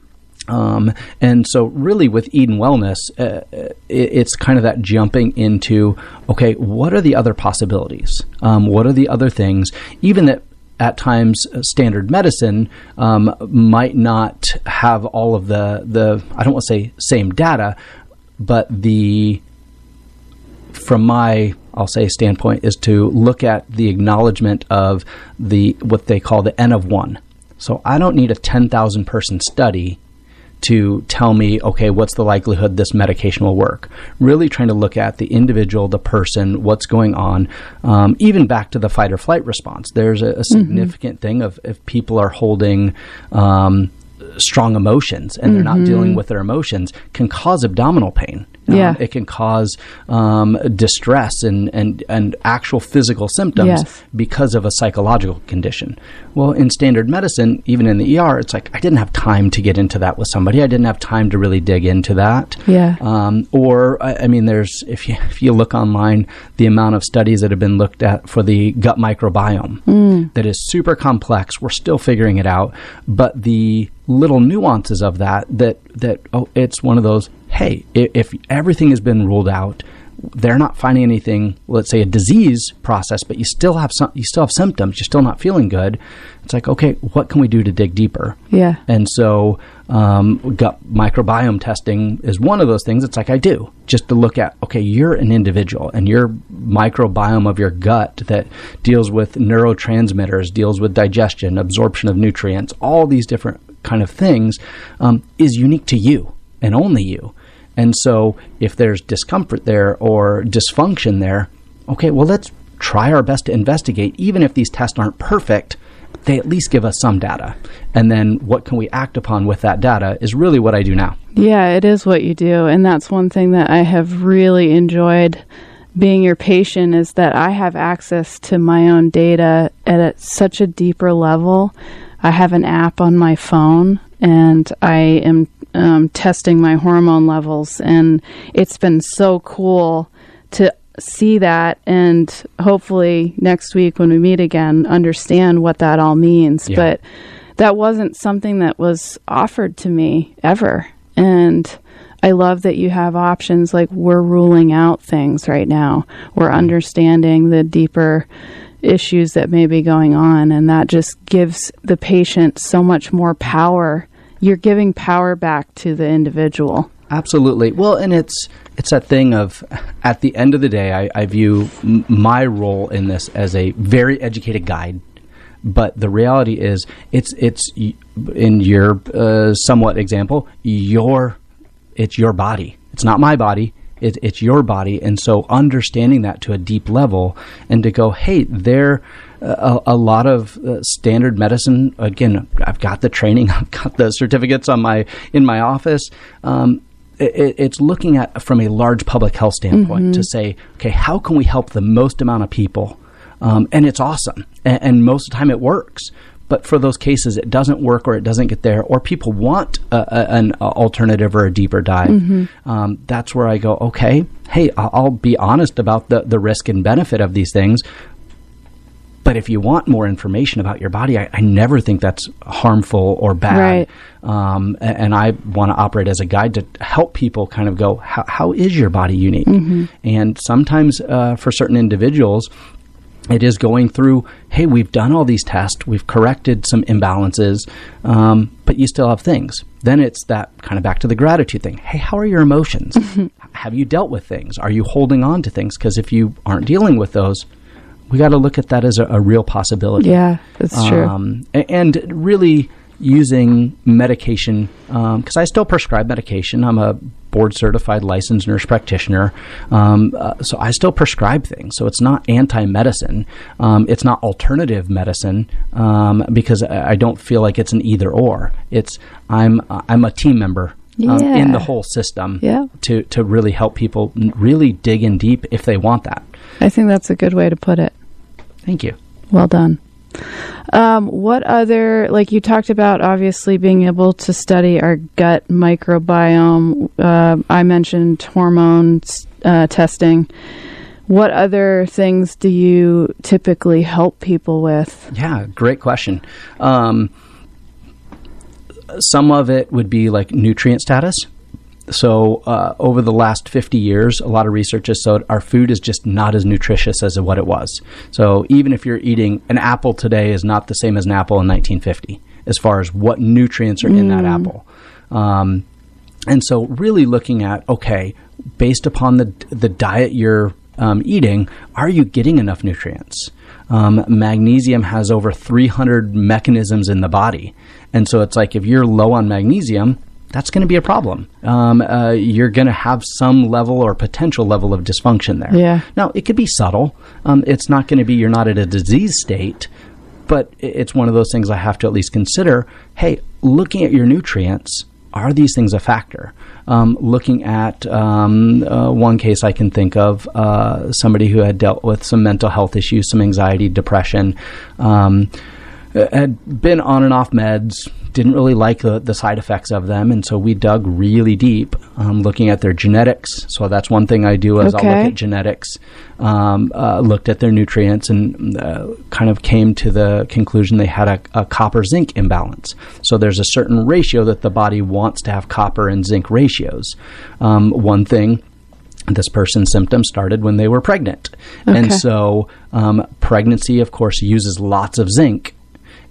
And so really with Eden Wellness, it's kind of that jumping into, okay, what are the other possibilities? What are the other things, even that at times standard medicine might not have all of the I don't want to say same data, but from my, I'll say, standpoint is to look at the acknowledgement of what they call the N of 1. So I don't need a 10,000 person study to tell me, okay, what's the likelihood this medication will work? Really trying to look at the individual, the person, what's going on, even back to the fight or flight response. There's a significant thing of if people are holding strong emotions and they're not dealing with their emotions, can cause abdominal pain. It can cause distress and actual physical symptoms because of a psychological condition. Well, in standard medicine, even in the ER, it's like I didn't have time to get into that with somebody. I didn't have time to really dig into that. Yeah. There's if you look online, the amount of studies that have been looked at for the gut microbiome that is super complex. We're still figuring it out, but the little nuances of that it's one of those, hey, if everything has been ruled out, they're not finding anything, let's say a disease process, but you still have symptoms, you're still not feeling good. It's like, okay, what can we do to dig deeper? Yeah. And so gut microbiome testing is one of those things. It's like I do, just to look at, okay, you're an individual and your microbiome of your gut that deals with neurotransmitters, deals with digestion, absorption of nutrients, all these different kind of things is unique to you and only you. And so if there's discomfort there or dysfunction there, okay, well, let's try our best to investigate. Even if these tests aren't perfect, they at least give us some data. And then what can we act upon with that data is really what I do now. Yeah, it is what you do. And that's one thing that I have really enjoyed being your patient, is that I have access to my own data at such a deeper level. I have an app on my phone, and I am testing my hormone levels, and it's been so cool to see that, and hopefully next week when we meet again, understand what that all means. Yeah. But that wasn't something that was offered to me ever. And I love that you have options, like we're ruling out things right now. We're understanding the deeper issues that may be going on, and that just gives the patient so much more power. You're giving power back to the individual. Absolutely. Well, and it's that thing of, at the end of the day, I view my role in this as a very educated guide. But the reality is, it's in your somewhat example, it's your body. It's not my body. It's your body. And so understanding that to a deep level and to go, hey, there a lot of standard medicine, again, I've got the training, I've got the certificates in my office. It's looking at from a large public health standpoint to say, okay, how can we help the most amount of people? And it's awesome. And most of the time it works. But for those cases, it doesn't work or it doesn't get there, or people want an alternative or a deeper dive. That's where I go, okay, hey, I'll be honest about the risk and benefit of these things. But if you want more information about your body, I never think that's harmful or bad. Right. And I want to operate as a guide to help people kind of go, how is your body unique? And sometimes for certain individuals, it is going through, hey, we've done all these tests, we've corrected some imbalances, but you still have things. Then it's that kind of back to the gratitude thing. Hey, how are your emotions? Have you dealt with things? Are you holding on to things? Because if you aren't dealing with those, we got to look at that as a real possibility. Yeah, that's true. And really using medication, because I still prescribe medication. I'm a board-certified licensed nurse practitioner, so I still prescribe things. So it's not anti-medicine. It's not alternative medicine, because I don't feel like it's an either-or. It's I'm a team member in the whole system to really help people really dig in deep if they want that. I think that's a good way to put it. Thank you. Well done. What other, like you talked about, obviously being able to study our gut microbiome. I mentioned hormones testing. What other things do you typically help people with? Yeah, great question. Some of it would be like nutrient status. So over the last 50 years, a lot of research has showed our food is just not as nutritious as what it was. So even if you're eating an apple today is not the same as an apple in 1950 as far as what nutrients are in that apple. And so really looking at, okay, based upon the diet you're eating, are you getting enough nutrients? Magnesium has over 300 mechanisms in the body. And so it's like if you're low on magnesium, that's going to be a problem. You're going to have some level or potential level of dysfunction there. Yeah. Now, it could be subtle. It's not going to be you're not at a disease state, but it's one of those things I have to at least consider. Hey, looking at your nutrients, are these things a factor? Looking at one case I can think of, somebody who had dealt with some mental health issues, some anxiety, depression, had been on and off meds, didn't really like the side effects of them, and so we dug really deep, looking at their genetics. So that's one thing I do is I'll look at genetics, looked at their nutrients, and kind of came to the conclusion they had a copper-zinc imbalance. So there's a certain ratio that the body wants to have copper and zinc ratios. One thing, this person's symptoms started when they were pregnant. And so pregnancy, of course, uses lots of zinc.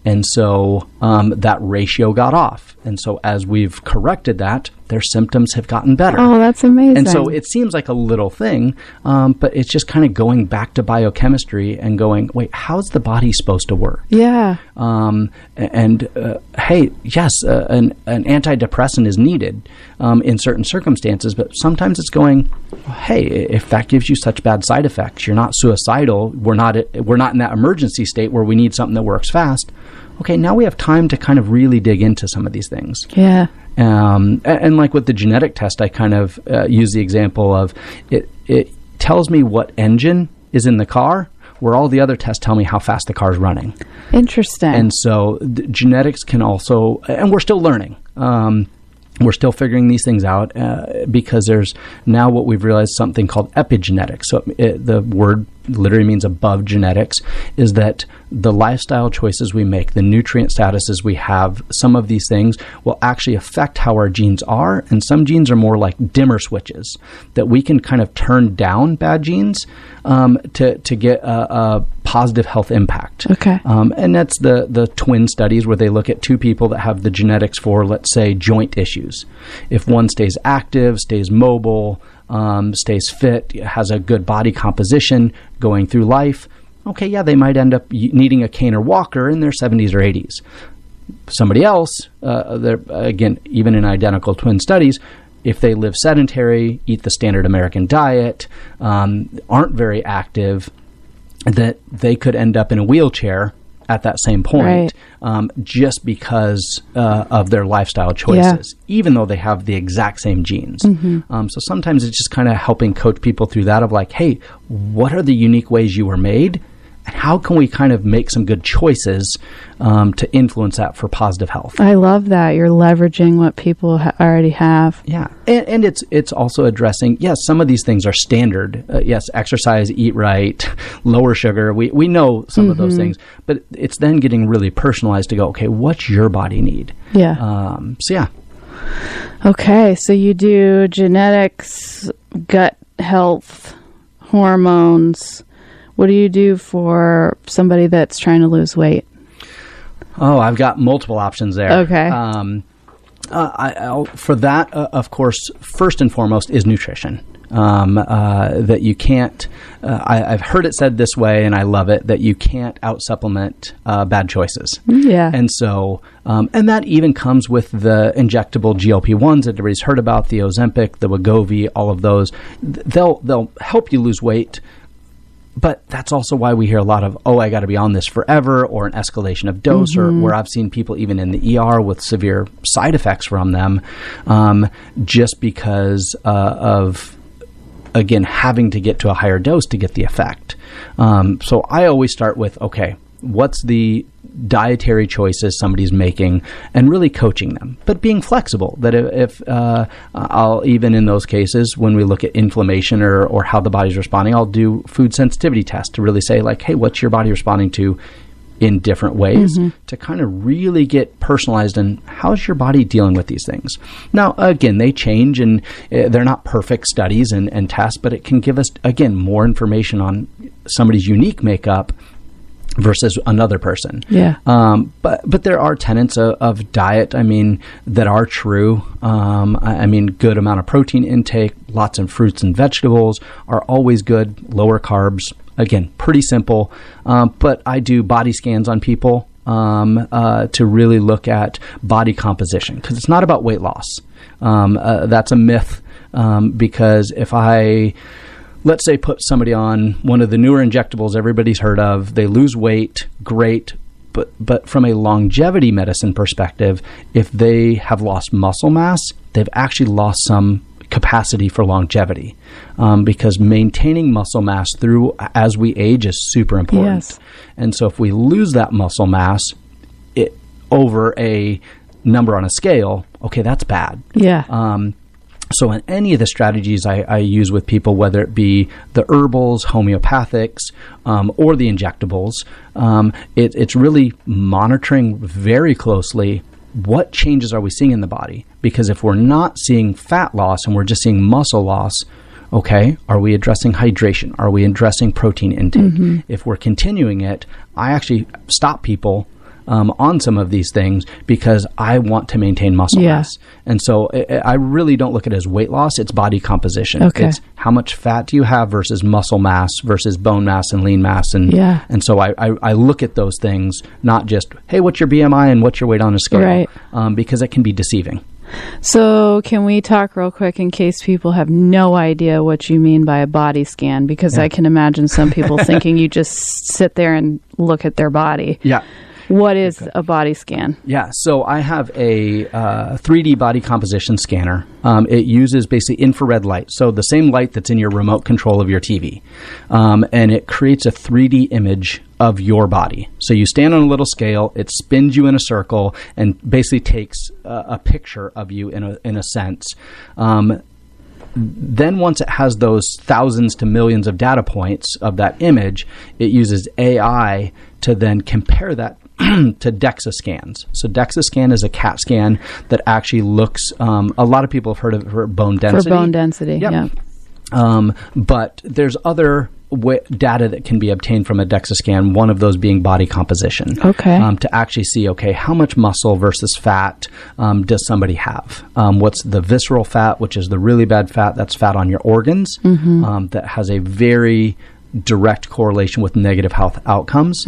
And so that ratio got off. And so as we've corrected that, their symptoms have gotten better. Oh, that's amazing. And so it seems like a little thing, but it's just kind of going back to biochemistry and going, wait, how's the body supposed to work? Yeah. Hey, yes, an antidepressant is needed in certain circumstances, but sometimes it's going, hey, if that gives you such bad side effects, you're not suicidal, we're not in that emergency state where we need something that works fast. Okay, now we have time to kind of really dig into some of these things. Yeah. And like with the genetic test, I kind of use the example of it tells me what engine is in the car, where all the other tests tell me how fast the car is running. Interesting. And so genetics can also, and we're still learning. We're still figuring these things out because there's now what we've realized, something called epigenetics. So the word literally means above genetics, is that the lifestyle choices we make, the nutrient statuses we have, some of these things will actually affect how our genes are. And some genes are more like dimmer switches that we can kind of turn down bad genes to get a positive health impact. Okay. And that's the twin studies where they look at two people that have the genetics for, let's say, joint issues. If one stays active, stays mobile, stays fit, has a good body composition going through life, okay, yeah, they might end up needing a cane or walker in their 70s or 80s. Somebody else, again, even in identical twin studies, if they live sedentary, eat the standard American diet, aren't very active, that they could end up in a wheelchair at that same point, just because of their lifestyle choices, even though they have the exact same genes. So sometimes it's just kind of helping coach people through that of like, hey, what are the unique ways you were made? And how can we kind of make some good choices to influence that for positive health? I love that. You're leveraging what people already have. Yeah. And it's also addressing, yes, some of these things are standard. Yes, exercise, eat right, lower sugar. We know some of those things. But it's then getting really personalized to go, okay, what's your body need? Yeah. Okay, so you do genetics, gut health, hormones. What do you do for somebody that's trying to lose weight? Oh, I've got multiple options there. Okay. For that, of course, first and foremost is nutrition. That you can't, I've heard it said this way, and I love it, that you can't out-supplement bad choices. Yeah. And so, and that even comes with the injectable GLP-1s that everybody's heard about, the Ozempic, the Wegovy, all of those. They'll help you lose weight. But that's also why we hear a lot of, I got to be on this forever, or an escalation of dose, or where I've seen people even in the ER with severe side effects from them, just because of, again, having to get to a higher dose to get the effect. So I always start with, okay, what's the dietary choices somebody's making, and really coaching them, but being flexible. That if I'll, even in those cases, when we look at inflammation or how the body's responding, I'll do food sensitivity tests to really say like, hey, what's your body responding to in different ways, to kind of really get personalized in how's your body dealing with these things. Now, again, they change, and they're not perfect studies and tests, but it can give us, again, more information on somebody's unique makeup versus another person. Yeah. But there are tenets of diet, that are true. Good amount of protein intake, lots of fruits and vegetables are always good. Lower carbs, again, pretty simple. But I do body scans on people to really look at body composition, because it's not about weight loss. That's a myth, because if let's say put somebody on one of the newer injectables everybody's heard of, they lose weight, great, but from a longevity medicine perspective, if they have lost muscle mass, they've actually lost some capacity for longevity, because maintaining muscle mass through as we age is super important. Yes. And so if we lose that muscle mass over a number on a scale, okay, that's bad. Yeah. So in any of the strategies I use with people, whether it be the herbals, homeopathics, or the injectables, it's really monitoring very closely what changes are we seeing in the body. Because if we're not seeing fat loss and we're just seeing muscle loss, okay, are we addressing hydration? Are we addressing protein intake? If we're continuing it, I actually stop people on some of these things because I want to maintain muscle mass. And so I really don't look at it as weight loss. It's body composition. Okay. It's how much fat do you have versus muscle mass versus bone mass and lean mass. And so I look at those things, not just, hey, what's your BMI and what's your weight on a scale? Right. Because it can be deceiving. So can we talk real quick in case people have no idea what you mean by a body scan? Because I can imagine some people thinking you just sit there and look at their body. Yeah. What is a body scan? Yeah, so I have a 3D body composition scanner. It uses basically infrared light, so the same light that's in your remote control of your TV. And it creates a 3D image of your body. So you stand on a little scale, it spins you in a circle, and basically takes a picture of you in a sense. Then once it has those thousands to millions of data points of that image, it uses AI to then compare that to DEXA scans. So DEXA scan is a CAT scan that actually looks, a lot of people have heard of it for bone density. For bone density, yeah. But there's other data that can be obtained from a DEXA scan, one of those being body composition. Okay. To actually see, okay, how much muscle versus fat does somebody have? What's the visceral fat, which is the really bad fat, that's fat on your organs, that has a very direct correlation with negative health outcomes.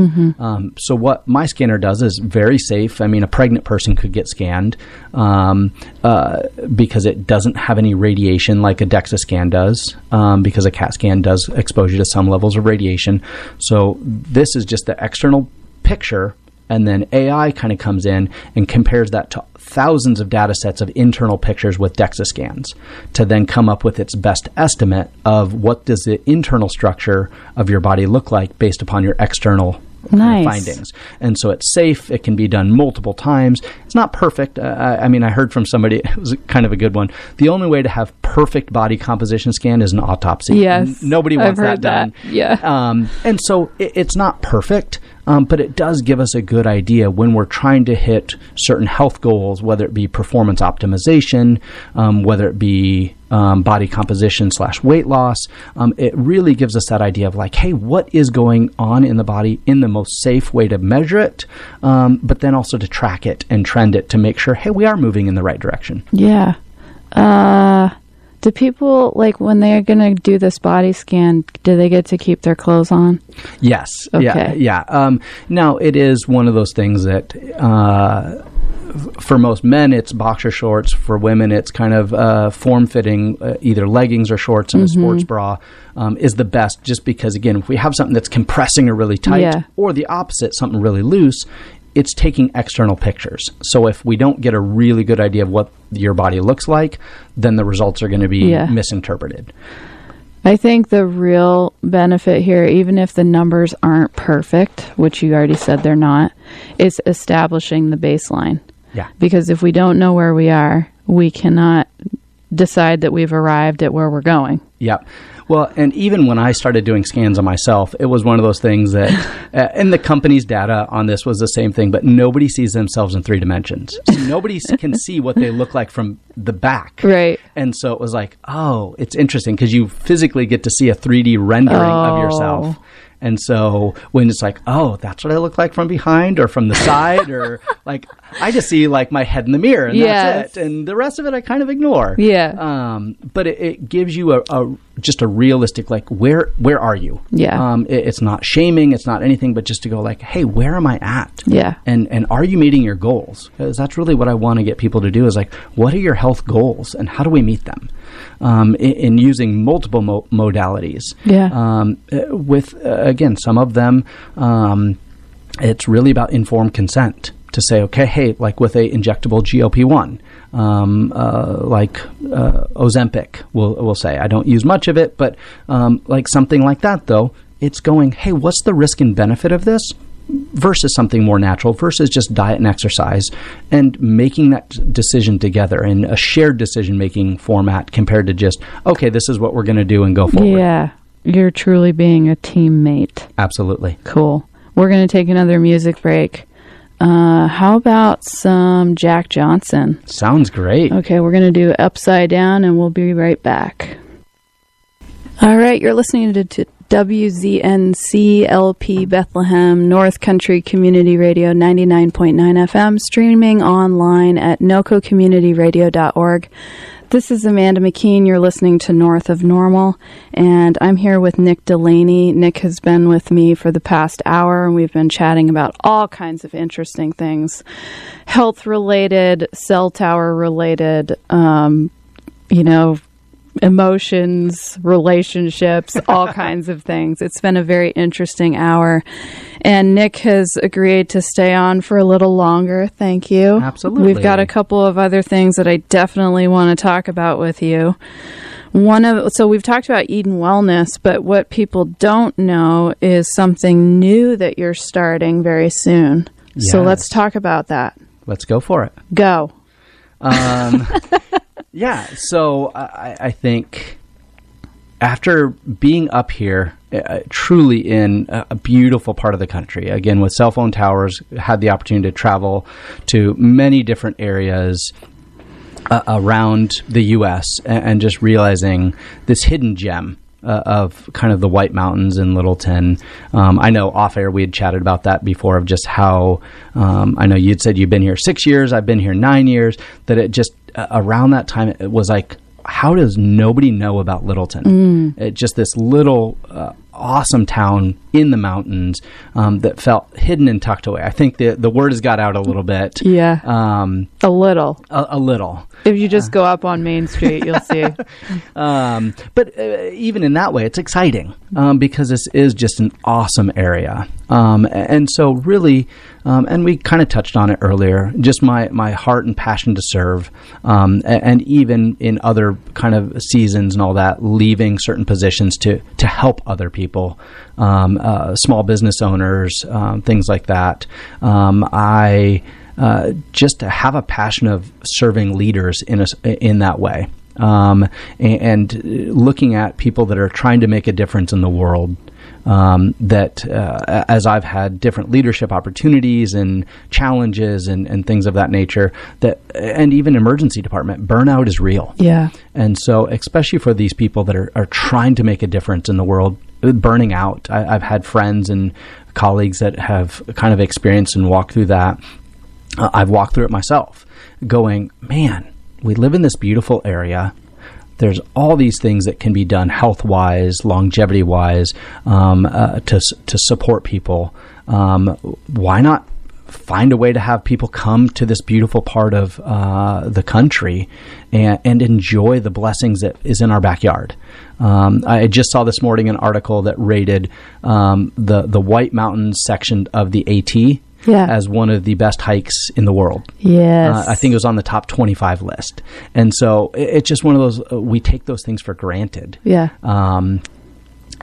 So what my scanner does is very safe. I mean, a pregnant person could get scanned because it doesn't have any radiation like a DEXA scan does, because a CAT scan does expose you to some levels of radiation. So this is just the external picture, and then AI kind of comes in and compares that to thousands of data sets of internal pictures with DEXA scans to then come up with its best estimate of what does the internal structure of your body look like based upon your external findings. And so it's safe. It can be done multiple times. It's not perfect. I mean, I heard from somebody, it was kind of a good one. The only way to have perfect body composition scan is an autopsy. Yes. Nobody wants that done. Yeah. And so it's not perfect. But it does give us a good idea when we're trying to hit certain health goals, whether it be performance optimization, whether it be body composition / weight loss. It really gives us that idea of like, hey, what is going on in the body in the most safe way to measure it, but then also to track it and trend it to make sure, hey, we are moving in the right direction. Yeah. Do people, like, when they're going to do this body scan, do they get to keep their clothes on? Yes. Okay. Yeah. Now, it is one of those things that for most men, it's boxer shorts. For women, it's kind of form-fitting, either leggings or shorts and a sports bra is the best, just because, again, if we have something that's compressing or really tight, or the opposite, something really loose, it's taking external pictures. So if we don't get a really good idea of what your body looks like, then the results are going to be misinterpreted. I think the real benefit here, even if the numbers aren't perfect, which you already said they're not, is establishing the baseline. Yeah. Because if we don't know where we are, we cannot decide that we've arrived at where we're going. Yep. Well, and even when I started doing scans on myself, it was one of those things that, and the company's data on this was the same thing, but nobody sees themselves in 3 dimensions. So nobody can see what they look like from the back. Right. And so it was like, oh, it's interesting because you physically get to see a 3D rendering of yourself. And so when it's like, oh, that's what I look like from behind or from the side, or like, I just see like my head in the mirror and that's it. And the rest of it I kind of ignore. Yeah. But it gives you just a realistic, like, where are you? Yeah. It's not shaming. It's not anything, but just to go like, hey, where am I at? Yeah. And are you meeting your goals? Because that's really what I want to get people to do is like, what are your health goals and how do we meet them? In using multiple modalities. Yeah. With, again, some of them, it's really about informed consent to say, okay, hey, like with a injectable GLP-1, like Ozempic, we'll say. I don't use much of it, but like something like that, though, it's going, hey, what's the risk and benefit of this? Versus something more natural, versus just diet and exercise, and making that decision together in a shared decision-making format compared to just, okay, this is what we're going to do and go forward. Yeah, you're truly being a teammate. Absolutely. Cool. We're going to take another music break. How about some Jack Johnson? Sounds great. Okay, we're going to do Upside Down, and we'll be right back. All right, you're listening to WZNC LP Bethlehem North Country Community Radio 99.9 FM, streaming online at nococommunityradio.org. This is Amanda McKeen. You're listening to North of Normal, and I'm here with Nic Delaney. Nic has been with me for the past hour, and we've been chatting about all kinds of interesting things, health-related, cell tower-related, emotions, relationships, all kinds of things. It's been a very interesting hour. And Nic has agreed to stay on for a little longer. Thank you. Absolutely. We've got a couple of other things that I definitely want to talk about with you. So we've talked about Eden Wellness, but what people don't know is something new that you're starting very soon. Yes. So let's talk about that. Let's go for it. Go. Yeah, so I think after being up here, truly in a beautiful part of the country, again, with cell phone towers, had the opportunity to travel to many different areas around the U.S. and just realizing this hidden gem of kind of the White Mountains in Littleton. I know off air we had chatted about that before, of just how, I know you'd said you've been here 6 years, I've been here 9 years, that it just, around that time, it was like, how does nobody know about Littleton? Just this little awesome town in the mountains that felt hidden and tucked away. I think the word has got out a little bit. Yeah, a little. A little. If you just go up on Main Street, you'll see. But even in that way, it's exciting because this is just an awesome area. And so really, and we kind of touched on it earlier, just my heart and passion to serve, and even in other kind of seasons and all that, leaving certain positions to help other people, small business owners, things like that. I just have a passion of serving leaders in that way, and looking at people that are trying to make a difference in the world. As I've had different leadership opportunities and challenges and things of that nature, and even emergency department, burnout is real. Yeah. And so, especially for these people that are trying to make a difference in the world, burning out. I've had friends and colleagues that have kind of experienced and walked through that. I've walked through it myself, going, man, we live in this beautiful area. There's all these things that can be done health-wise, longevity-wise, to support people. Why not find a way to have people come to this beautiful part of the country and enjoy the blessings that is in our backyard? I just saw this morning an article that rated the White Mountains section of the AT as one of the best hikes in the world. Yes. I think it was on the top 25 list. And so it's just one of those, we take those things for granted. Yeah.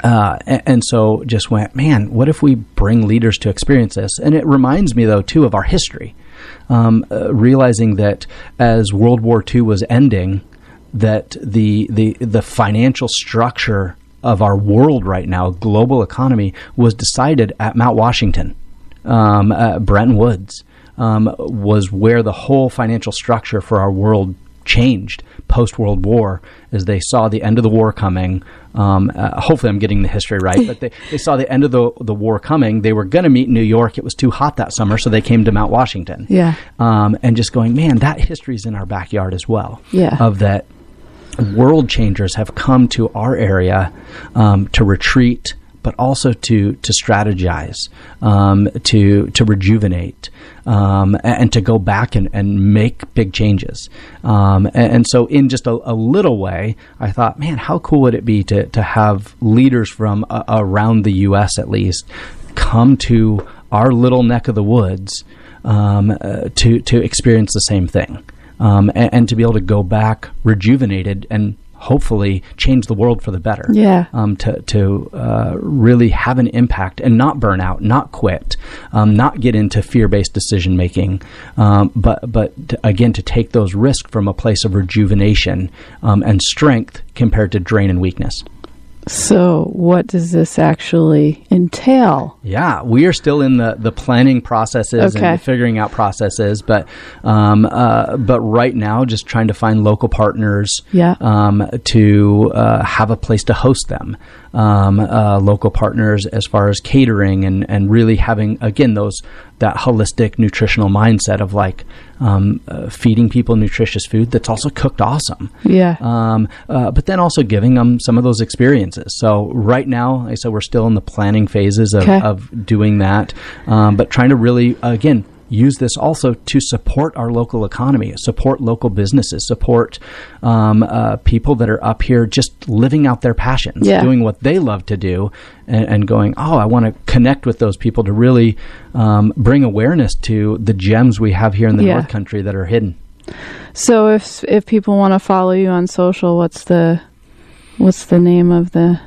And so just went, man, what if we bring leaders to experience this? And it reminds me, though, too, of our history. Realizing that as World War II was ending, that the financial structure of our world right now, global economy, was decided at Mount Washington. Bretton Woods was where the whole financial structure for our world changed post-World War, as they saw the end of the war coming. Hopefully I'm getting the history right, but they saw the end of the war coming. They were going to meet in New York. It was too hot that summer, so they came to Mount Washington. Yeah. And just going, man, that history's in our backyard as well. Yeah. Of that, world changers have come to our area to retreat, but also to strategize, to rejuvenate, and to go back and make big changes. And so in just a little way, I thought, man, how cool would it be to have leaders from around the U.S. at least come to our little neck of the woods to experience the same thing, and to be able to go back rejuvenated and hopefully change the world for the better. Yeah. To really have an impact and not burn out, not quit, not get into fear-based decision making, but again, to take those risks from a place of rejuvenation and strength compared to drain and weakness. So what does this actually entail? Yeah, we are still in the planning processes and the figuring out processes, but right now, just trying to find local partners to have a place to host them. Local partners as far as catering and really having, again, that holistic nutritional mindset of like feeding people nutritious food that's also cooked awesome. Yeah. But then also giving them some of those experiences. So right now, like I said, we're still in the planning phases of doing that, but trying to really, again, use this also to support our local economy, support local businesses, support people that are up here just living out their passions, doing what they love to do, and going, I want to connect with those people to really bring awareness to the gems we have here in the North Country that are hidden. So if people want to follow you on social, what's the name of the?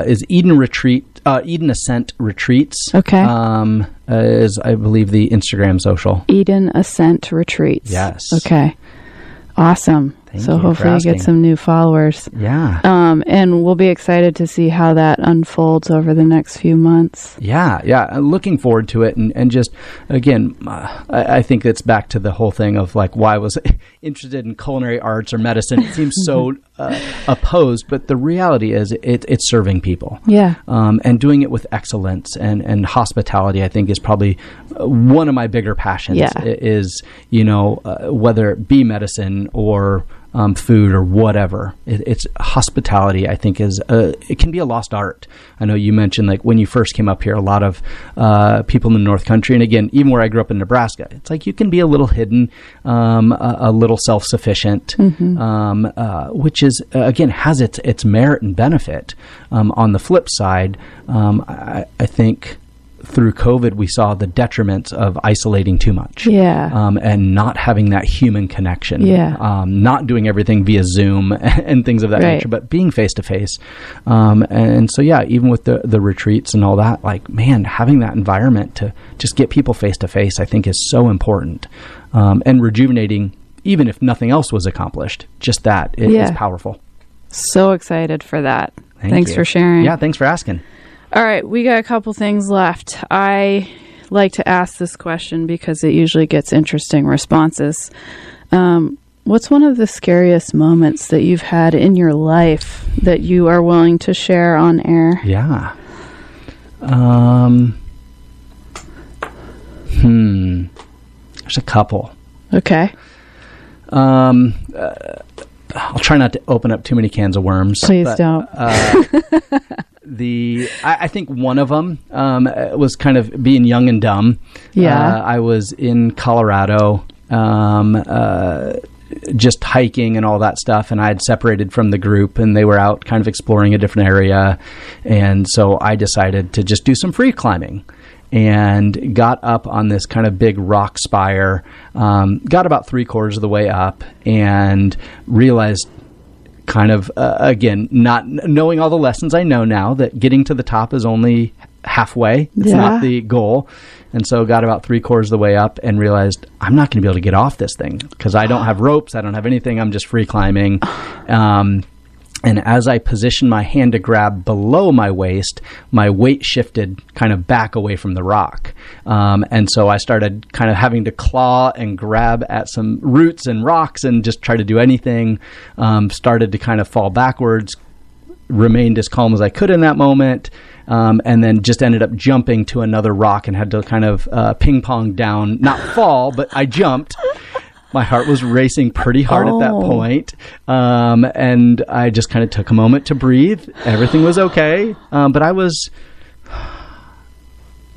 Is Eden Ascent Retreats. Okay. Is, I believe, the Instagram social. Eden Ascent Retreats. Yes. Okay. Awesome. So hopefully you get some new followers. Yeah. And we'll be excited to see how that unfolds over the next few months. Yeah. Looking forward to it. And just, again, I think it's back to the whole thing of like, why I was interested in culinary arts or medicine. It seems so opposed, but the reality is it's serving people. Yeah. And doing it with excellence and hospitality, I think, is probably one of my bigger passions. Yeah. Is, whether it be medicine or food or whatever. It's hospitality, I think, it can be a lost art. I know you mentioned, like, when you first came up here, a lot of people in the North Country, and again, even where I grew up in Nebraska, it's like you can be a little hidden, a little self-sufficient, which is, again, has its merit and benefit. On the flip side, I think through COVID, we saw the detriments of isolating too much. And not having that human connection. Not doing everything via Zoom and things of that nature, but being face-to-face. And so, even with the retreats and all that, like, man, having that environment to just get people face-to-face, I think is so important. And rejuvenating, even if nothing else was accomplished, just that is powerful. So excited for that. Thanks for sharing. Yeah, thanks for asking. All right, we got a couple things left. I like to ask this question because it usually gets interesting responses. What's one of the scariest moments that you've had in your life that you are willing to share on air? Yeah. There's a couple. Okay. I'll try not to open up too many cans of worms. Please don't. I think one of them was kind of being young and dumb. I was in Colorado, just hiking and all that stuff, and I had separated from the group, and they were out kind of exploring a different area, and so I decided to just do some free climbing. And got up on this kind of big rock spire, got about 3/4 of the way up, and realized kind of, again, not knowing all the lessons I know now, that getting to the top is only halfway. It's not the goal. And so got about 3/4 of the way up and realized I'm not going to be able to get off this thing because I don't have ropes. I don't have anything. I'm just free climbing. And as I positioned my hand to grab below my waist, my weight shifted kind of back away from the rock. And so I started kind of having to claw and grab at some roots and rocks and just try to do anything. Started to kind of fall backwards, remained as calm as I could in that moment. And then just ended up jumping to another rock and had to kind of ping pong down, not fall, but I jumped. My heart was racing pretty hard at that point. And I just kind of took a moment to breathe. Everything was okay. But I was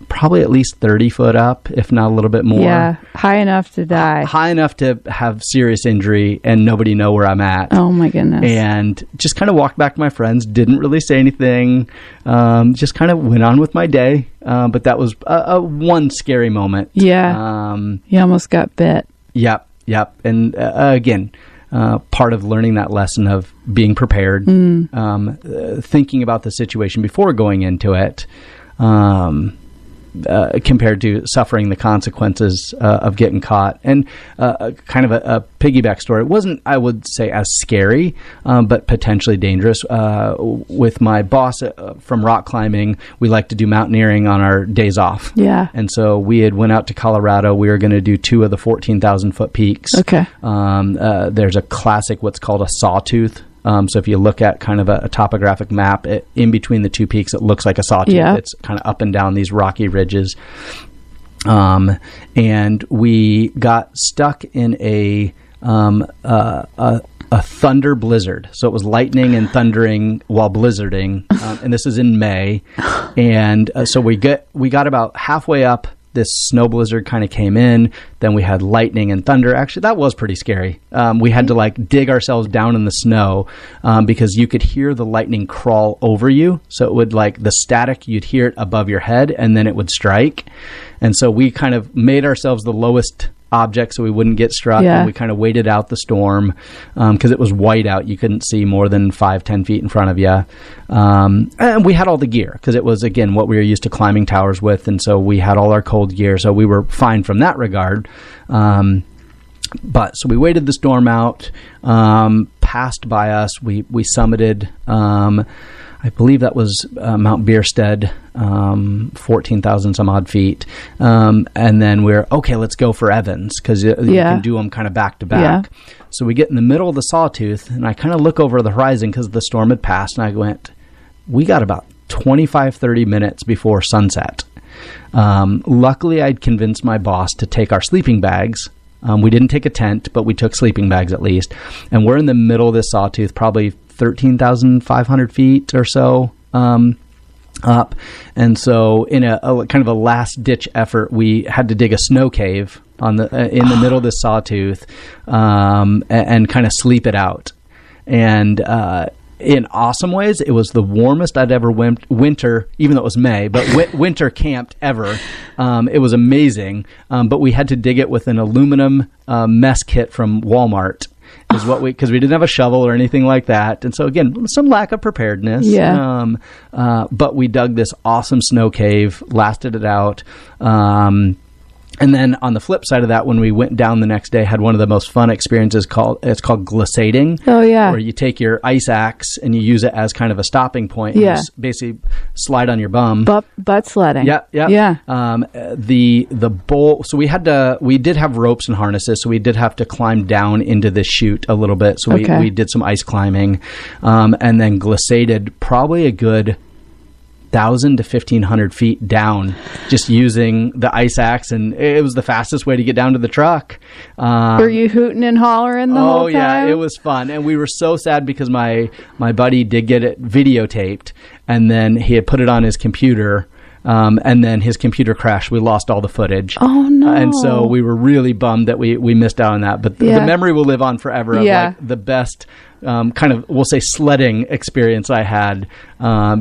probably at least 30 foot up, if not a little bit more. Yeah, high enough to die. High enough to have serious injury and nobody know where I'm at. Oh, my goodness. And just kind of walked back to my friends, didn't really say anything, just kind of went on with my day. But that was a one scary moment. Yeah, you almost got bit. Yep. And again, part of learning that lesson of being prepared, thinking about the situation before going into it, compared to suffering the consequences of getting caught. And kind of a piggyback story. It wasn't, I would say, as scary, but potentially dangerous. With my boss from rock climbing, we like to do mountaineering on our days off. Yeah. And so we had went out to Colorado. We were going to do 2 of the 14,000 foot peaks. Okay. There's a classic, what's called a sawtooth. So if you look at kind of a topographic map, in between the 2 peaks, it looks like a sawtooth. Yeah. It's kind of up and down these rocky ridges. And we got stuck in a thunder blizzard. So it was lightning and thundering while blizzarding. And this is in May. And so we got about halfway up. This snow blizzard kind of came in. Then we had lightning and thunder. Actually, that was pretty scary. We had to dig ourselves down in the snow because you could hear the lightning crawl over you. So it would the static, you'd hear it above your head and then it would strike. And so we kind of made ourselves the lowest object so we wouldn't get struck. Yeah. And we kind of waited out the storm because it was white out. You couldn't see more than 5-10 feet in front of you. And we had all the gear because it was, again, what we were used to climbing towers with. And so we had all our cold gear. So we were fine from that regard. But so we waited the storm out, passed by us. We summited, I believe that was Mount Bierstead, 14,000 some odd feet. And then we're, okay, let's go for Evans because you can do them kind of back to back. Yeah. So we get in the middle of the sawtooth and I kind of look over the horizon because the storm had passed and I went, we got about 25-30 minutes before sunset. Luckily, I'd convinced my boss to take our sleeping bags We didn't take a tent, but we took sleeping bags at least. And we're in the middle of this sawtooth, probably 13,500 feet or so up. And so in a kind of a last-ditch effort, we had to dig a snow cave in the middle of this sawtooth and kind of sleep it out. And in awesome ways, it was the warmest I'd ever winter, even though it was May, but winter camped ever. It was amazing. But we had to dig it with an aluminum mess kit from Walmart. Is what because we didn't have a shovel or anything like that. And so again, some lack of preparedness. Yeah. But we dug this awesome snow cave, lasted it out. And then on the flip side of that, when we went down the next day, had one of the most fun experiences called glissading. Oh, yeah. Where you take your ice axe and you use it as kind of a stopping point. Yeah. And just basically slide on your bum. Butt sledding. Yeah. The bowl. So we did have ropes and harnesses, so we did have to climb down into the chute a little bit. So we did some ice climbing, and then glissaded probably a good 1,000 to 1,500 feet down, just using the ice axe, and it was the fastest way to get down to the truck. Were you hooting and hollering the whole time? Oh yeah, it was fun, and we were so sad because my buddy did get it videotaped, and then he had put it on his computer. And then his computer crashed. We lost all the footage. Oh, no. And so we were really bummed that we missed out on that. But the memory will live on forever of like the best kind of, we'll say, sledding experience I had,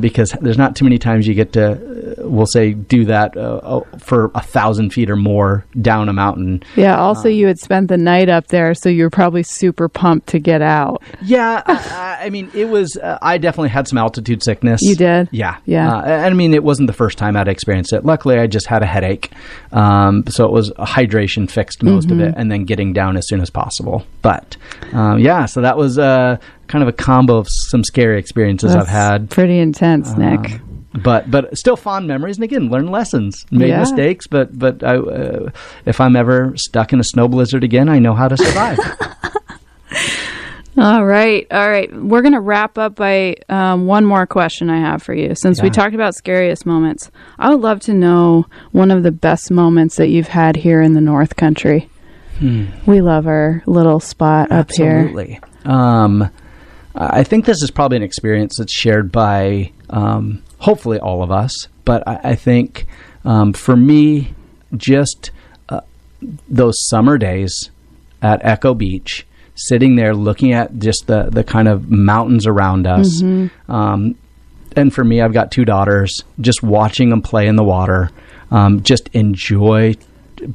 because there's not too many times you get to, we'll say, do that for 1,000 feet or more down a mountain. Yeah, also you had spent the night up there, so you were probably super pumped to get out. Yeah, I mean, it was, I definitely had some altitude sickness. You did? Yeah. Yeah. I mean, it wasn't the first time I'd experienced it. Luckily, I just had a headache. So it was hydration fixed most of it, and then getting down as soon as possible. But so that was kind of a combo of some scary experiences I've had. Pretty intense, Nick. But still fond memories, and again, learn lessons. Made mistakes, but if I'm ever stuck in a snow blizzard again, I know how to survive. All right. We're going to wrap up by one more question I have for you. Since we talked about scariest moments, I would love to know one of the best moments that you've had here in the North Country. We love our little spot up here. Absolutely. I think this is probably an experience that's shared by hopefully all of us. But I think for me, just those summer days at Echo Beach, sitting there looking at just the kind of mountains around us. And for me, I've got 2 daughters, just watching them play in the water, just enjoy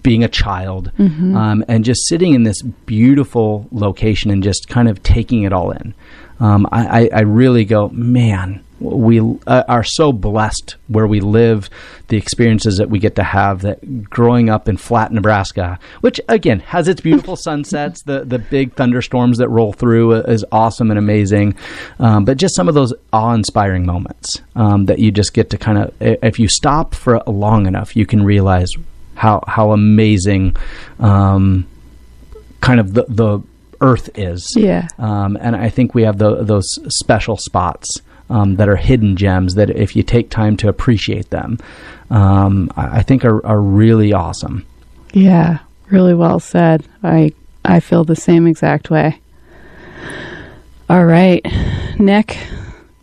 being a child, and just sitting in this beautiful location and just kind of taking it all in. I really go, man, we are so blessed where we live, the experiences that we get to have, that growing up in flat Nebraska, which again has its beautiful sunsets, the big thunderstorms that roll through is awesome and amazing. But just some of those awe-inspiring moments that you just get to kind of, if you stop for long enough, you can realize how amazing kind of the earth is. Yeah. And I think we have those special spots that are hidden gems that if you take time to appreciate them, I think are really awesome. Yeah, really well said. I feel the same exact way. All right, Nick,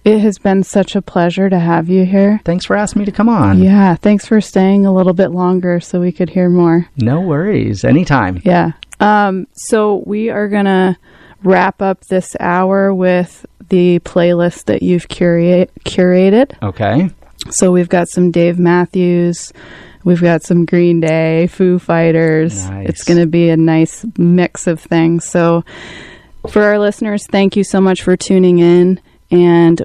it has been such a pleasure to have you here. Thanks for asking me to come on. Yeah, thanks for staying a little bit longer so we could hear more. No worries. Anytime. Yeah. So we are going to wrap up this hour with the playlist that you've curated. Okay. So we've got some Dave Matthews. We've got some Green Day, Foo Fighters. Nice. It's going to be a nice mix of things. So for our listeners, thank you so much for tuning in. And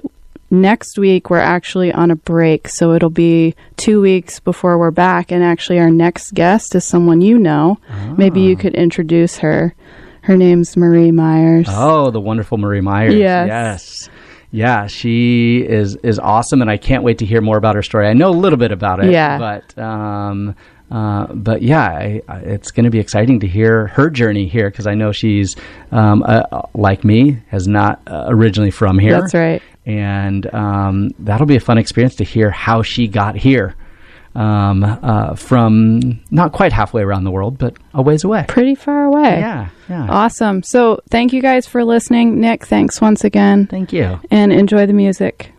next week, we're actually on a break. So it'll be 2 weeks before we're back. And actually, our next guest is someone you know. Oh. Maybe you could introduce her. Her name's Marie Myers. Oh, the wonderful Marie Myers. Yes. Yeah, she is awesome, and I can't wait to hear more about her story. I know a little bit about it, but yeah, it's going to be exciting to hear her journey here, because I know she's, like me, has not originally from here. That's right. And that'll be a fun experience to hear how she got here. from not quite halfway around the world, but a ways away. Pretty far away. Yeah. Awesome. So thank you guys for listening. Nic, thanks once again. Thank you. And enjoy the music.